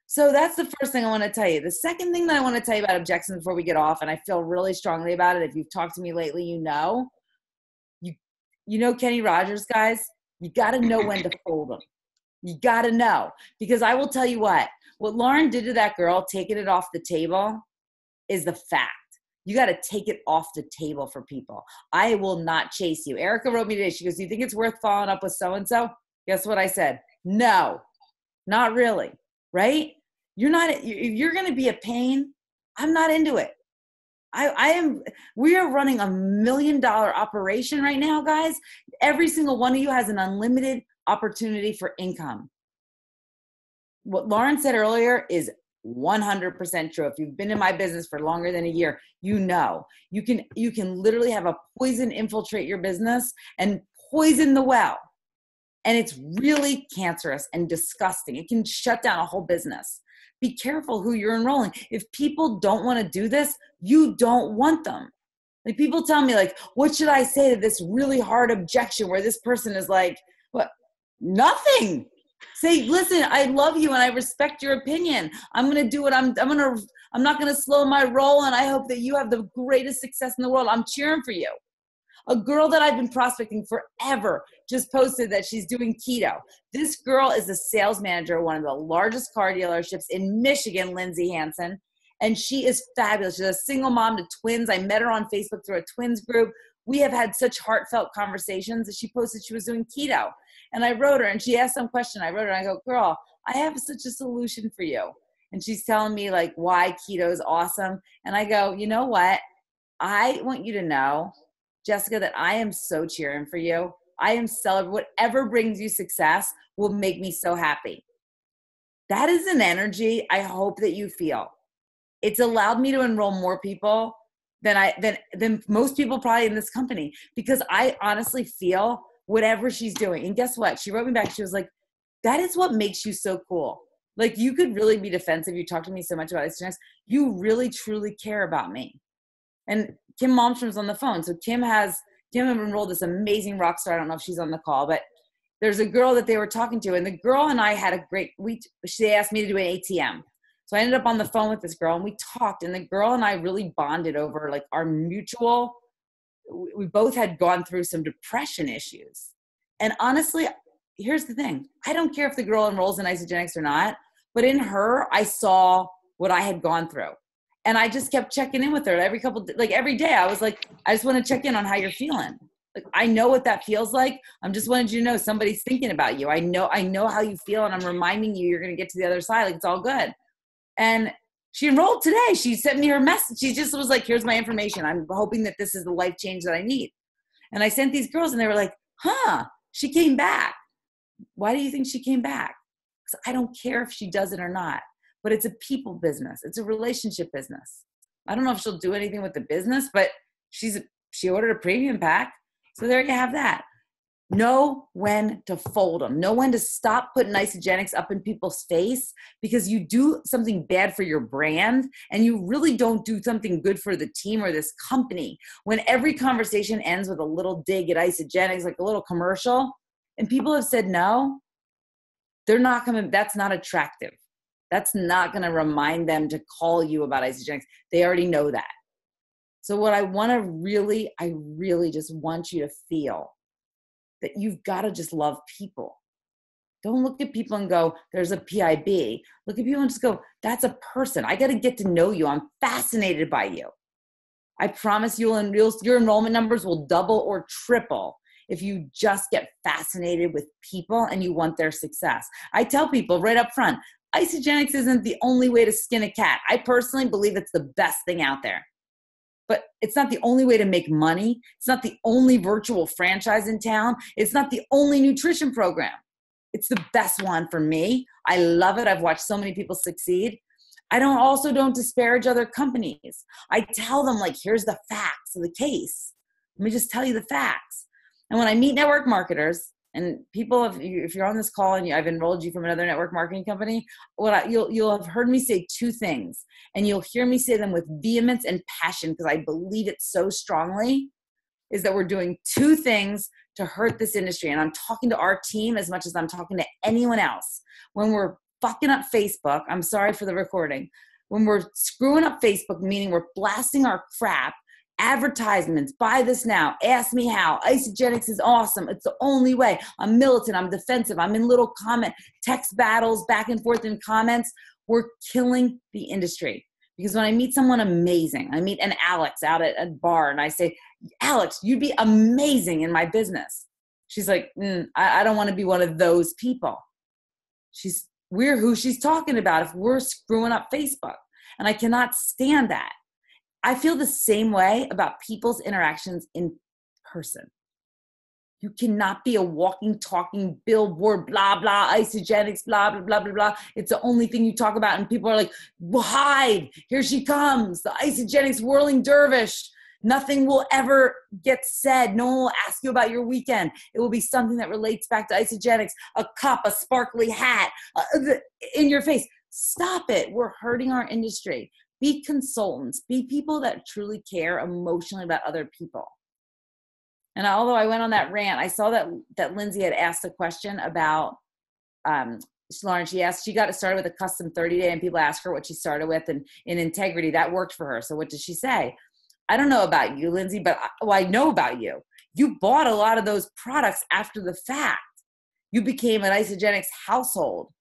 So that's the first thing I want to tell you. The second thing that I want to tell you about objections before we get off, and I feel really strongly about it. If you've talked to me lately, you know Kenny Rogers, guys, you got to know when to fold them. You got to know, because I will tell you what Lauren did to that girl, taking it off the table, is the fact. You got to take it off the table for people. I will not chase you. Erica wrote me today. She goes, do you think it's worth following up with so-and-so? Guess what I said? No, not really. Right? If you're going to be a pain, I'm not into it. We are running $1 million operation right now, guys. Every single one of you has an unlimited opportunity for income. What Lauren said earlier is 100% true. If you've been in my business for longer than a year, you know you can literally have a poison infiltrate your business and poison the well. And it's really cancerous and disgusting. It can shut down a whole business. Be careful who you're enrolling. If people don't want to do this, you don't want them. Like, people tell me, like, what should I say to this really hard objection where this person is like, what? Nothing. Say, listen, I love you and I respect your opinion. I'm going to do what I'm not going to slow my roll, and I hope that you have the greatest success in the world. I'm cheering for you. A girl that I've been prospecting forever just posted that she's doing keto. This girl is a sales manager at one of the largest car dealerships in Michigan, Lindsay Hansen, and she is fabulous. She's a single mom to twins. I met her on Facebook through a twins group. We have had such heartfelt conversations that she posted she was doing keto. And I wrote her, and she asked some question. I wrote her, and I go, girl, I have such a solution for you. And she's telling me, like, why keto is awesome. And I go, you know what? I want you to know, Jessica, that I am so cheering for you. I am celebrating. Whatever brings you success will make me so happy. That is an energy I hope that you feel. It's allowed me to enroll more people than most people probably in this company, because I honestly feel whatever she's doing. And guess what? She wrote me back. She was like, that is what makes you so cool. Like, you could really be defensive. You talk to me so much about this. You really, truly care about me. And Kim Malmstrom's on the phone. So Kim enrolled this amazing rock star. I don't know if she's on the call, but there's a girl that they were talking to, and the girl and I had she asked me to do an ATM. So I ended up on the phone with this girl, and we talked, and the girl and I really bonded over, like, our mutual, we both had gone through some depression issues. And honestly, here's the thing. I don't care if the girl enrolls in Isagenix or not, but in her, I saw what I had gone through. And I just kept checking in with her every day. I was like, I just want to check in on how you're feeling. Like, I know what that feels like. I'm just wanting you to know somebody's thinking about you. I know how you feel, and I'm reminding you you're going to get to the other side. Like, it's all good. And she enrolled today. She sent me her message. She just was like, here's my information. I'm hoping that this is the life change that I need. And I sent these girls, and they were like, she came back. Why do you think she came back? Because I don't care if she does it or not. But it's a people business. It's a relationship business. I don't know if she'll do anything with the business, but she ordered a premium pack. So there you have that. Know when to fold them. Know when to stop putting Isagenix up in people's face, because you do something bad for your brand and you really don't do something good for the team or this company. When every conversation ends with a little dig at Isagenix, like a little commercial, and people have said no, that's not attractive. That's not going to remind them to call you about Isagenix. They already know that. So what I really just want you to feel that you've got to just love people. Don't look at people and go, there's a PIB. Look at people and just go, that's a person. I got to get to know you. I'm fascinated by you. I promise your enrollment numbers will double or triple if you just get fascinated with people and you want their success. I tell people right up front, Isagenix isn't the only way to skin a cat. I personally believe it's the best thing out there. but it's not the only way to make money. It's not the only virtual franchise in town. It's not the only nutrition program. It's the best one for me. I love it. I've watched so many people succeed. I don't disparage other companies. I tell them, like, here's the facts of the case. Let me just tell you the facts. And when I meet network marketers, and people, if you're on this call and I've enrolled you from another network marketing company, you'll have heard me say two things, and you'll hear me say them with vehemence and passion because I believe it so strongly, is that we're doing two things to hurt this industry. And I'm talking to our team as much as I'm talking to anyone else. When we're fucking up Facebook, I'm sorry for the recording, when we're screwing up Facebook, meaning we're blasting our crap, advertisements, buy this now, ask me how, Isagenix is awesome, it's the only way, I'm militant, I'm defensive, I'm in little comment, text battles back and forth in comments, we're killing the industry. Because when I meet someone amazing, I meet an Alex out at a bar and I say, Alex, you'd be amazing in my business. She's like, I don't want to be one of those people. We're who she's talking about if we're screwing up Facebook. And I cannot stand that. I feel the same way about people's interactions in person. You cannot be a walking, talking billboard, blah, blah, Isagenix, blah, blah, blah, blah, blah. It's the only thing you talk about. And people are like, well, hide, here she comes, the Isagenix whirling dervish. Nothing will ever get said. No one will ask you about your weekend. It will be something that relates back to Isagenix, a cup, a sparkly hat, in your face. Stop it. We're hurting our industry. Be consultants. Be people that truly care emotionally about other people. And although I went on that rant, I saw that Lindsay had asked a question about Lauren. She got it started with a custom 30-day, and people asked her what she started with, and in integrity, that worked for her. So what did she say? I don't know about you, Lindsay, but I know about you. You bought a lot of those products after the fact. You became an Isagenix household.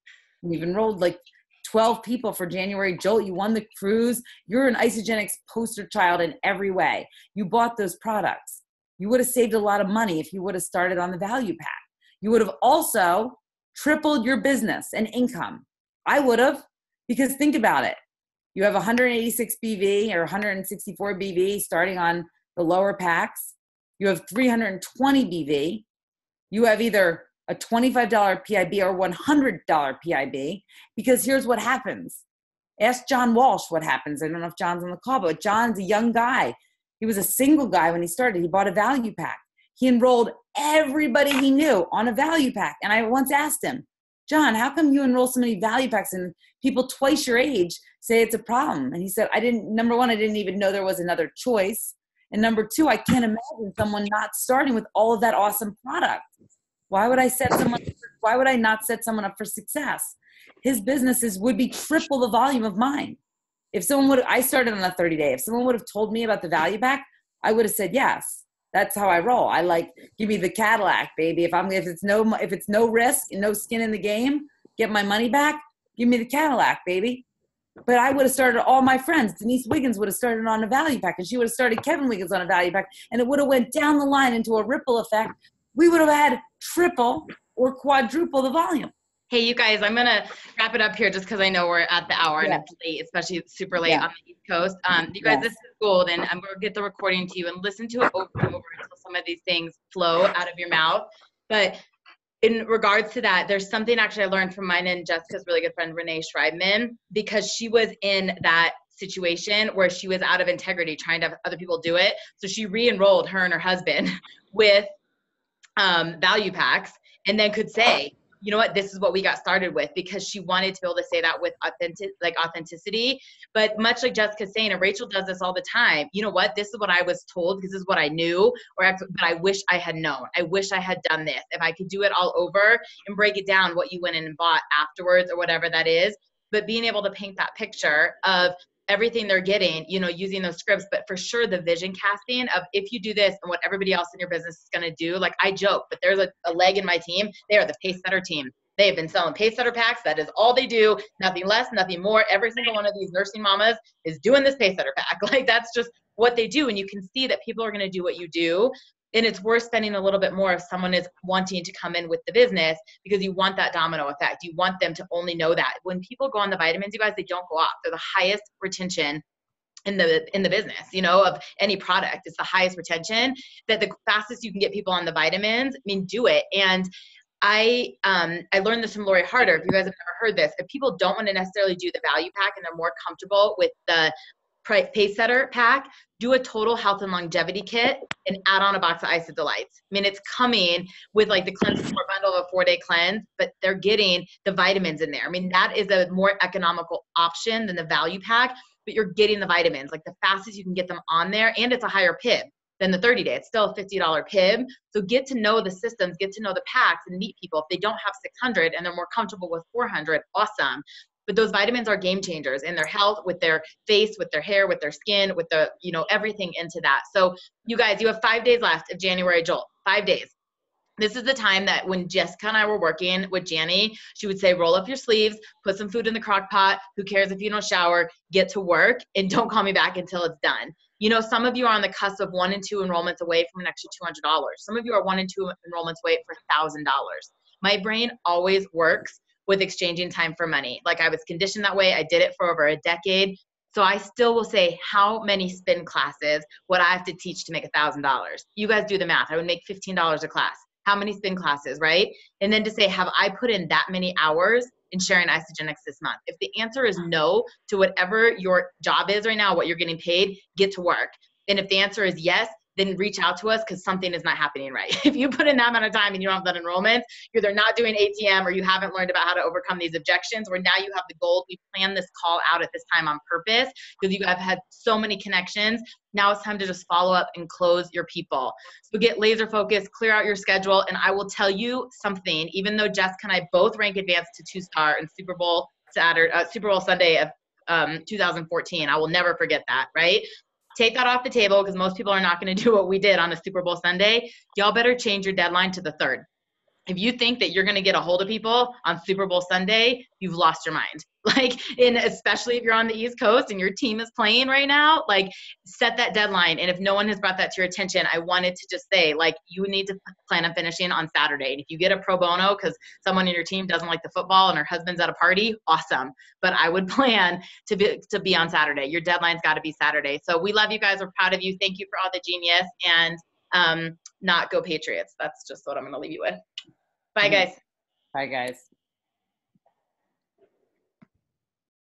You've enrolled like 12 people for January Jolt. You won the cruise. You're an Isagenix poster child in every way. You bought those products. You would have saved a lot of money if you would have started on the value pack. You would have also tripled your business and income. I would have, because think about it. You have 186 BV or 164 BV starting on the lower packs. You have 320 BV. You have either a $25 PIB or $100 PIB, because here's what happens. Ask John Walsh what happens. I don't know if John's on the call, but John's a young guy. He was a single guy when he started. He bought a value pack. He enrolled everybody he knew on a value pack. And I once asked him, John, how come you enroll so many value packs and people twice your age say it's a problem? And he said, number one, I didn't even know there was another choice. And number two, I can't imagine someone not starting with all of that awesome product. Why would I not set someone up for success? His businesses would be triple the volume of mine. I started on a 30-day. If someone would have told me about the value pack, I would have said yes. That's how I roll. I like, give me the Cadillac, baby. If it's no risk and no skin in the game, get my money back, give me the Cadillac, baby. But I would have started all my friends. Denise Wiggins would have started on a value pack, and she would have started Kevin Wiggins on a value pack, and it would have went down the line into a ripple effect. We would have had triple or quadruple the volume. Hey, you guys, I'm going to wrap it up here just because I know we're at the hour and it's late, especially super late on the East Coast. You guys, this is gold, and I'm going to get the recording to you and listen to it over and over until some of these things flow out of your mouth. But in regards to that, there's something actually I learned from mine and Jessica's really good friend, Renee Schreibman, because she was in that situation where she was out of integrity trying to have other people do it. So she re-enrolled her and her husband with value packs, and then could say, you know what, this is what we got started with, because she wanted to be able to say that with authenticity. But much like Jessica's saying, and Rachel does this all the time, you know what, this is what I was told because this is what I knew, but I wish I had known. I wish I had done this. If I could do it all over and break it down, what you went in and bought afterwards or whatever that is. But being able to paint that picture of everything they're getting, you know, using those scripts, but for sure the vision casting of if you do this and what everybody else in your business is going to do. Like, I joke, but there's a leg in my team. They are the pace setter team. They have been selling pace setter packs. That is all they do. Nothing less, nothing more. Every single one of these nursing mamas is doing this pace setter pack. Like, that's just what they do. And you can see that people are going to do what you do. And it's worth spending a little bit more if someone is wanting to come in with the business, because you want that domino effect. You want them to only know that. When people go on the vitamins, you guys, they don't go off. They're the highest retention in the business, you know, of any product. It's the highest retention, that the fastest you can get people on the vitamins, I mean, do it. And I learned this from Lori Harder. If you guys have never heard this, if people don't want to necessarily do the value pack and they're more comfortable with the pace setter pack, do a total health and longevity kit and add on a box of Ice of Delights. I mean, it's coming with like the cleanse support bundle of a 4-day cleanse, but they're getting the vitamins in there. I mean, that is a more economical option than the value pack, but you're getting the vitamins, like the fastest you can get them on there, and it's a higher PIB than the 30-day. It's still a $50 PIB. So get to know the systems, get to know the packs, and meet people. If they don't have 600 and they're more comfortable with 400, awesome. But those vitamins are game changers in their health, with their face, with their hair, with their skin, with the, you know, everything into that. So you guys, you have 5 days left of January Jolt, 5 days. This is the time that when Jessica and I were working with Janny, she would say, roll up your sleeves, put some food in the crock pot. Who cares if you don't shower? Get to work and don't call me back until it's done. You know, some of you are on the cusp of 1 and 2 enrollments away from an extra $200. Some of you are 1 and 2 enrollments away for $1,000. My brain always works with exchanging time for money. Like, I was conditioned that way. I did it for over a decade. So I still will say, how many spin classes would I have to teach to make $1,000? You guys do the math. I would make $15 a class. How many spin classes, right? And then to say, have I put in that many hours in sharing Isagenix this month? If the answer is no to whatever your job is right now, what you're getting paid, get to work. And if the answer is yes, then reach out to us, because something is not happening right. If you put in that amount of time and you don't have that enrollment, you're either not doing ATM or you haven't learned about how to overcome these objections, where now you have the gold. We planned this call out at this time on purpose because you have had so many connections. Now it's time to just follow up and close your people. So get laser focused, clear out your schedule. And I will tell you something, even though Jessica and I both rank advanced to 2-star in Super Bowl Sunday of 2014. I will never forget that, right? Take that off the table, because most people are not going to do what we did on a Super Bowl Sunday. Y'all better change your deadline to the 3rd. If you think that you're going to get a hold of people on Super Bowl Sunday, you've lost your mind. Like, and especially if you're on the East Coast and your team is playing right now, like, set that deadline. And if no one has brought that to your attention, I wanted to just say, like, you need to plan on finishing on Saturday. And if you get a pro bono because someone in your team doesn't like the football and her husband's at a party, awesome. But I would plan to be on Saturday. Your deadline's got to be Saturday. So we love you guys. We're proud of you. Thank you for all the genius, and not go Patriots. That's just what I'm going to leave you with. Bye, guys. Bye, guys.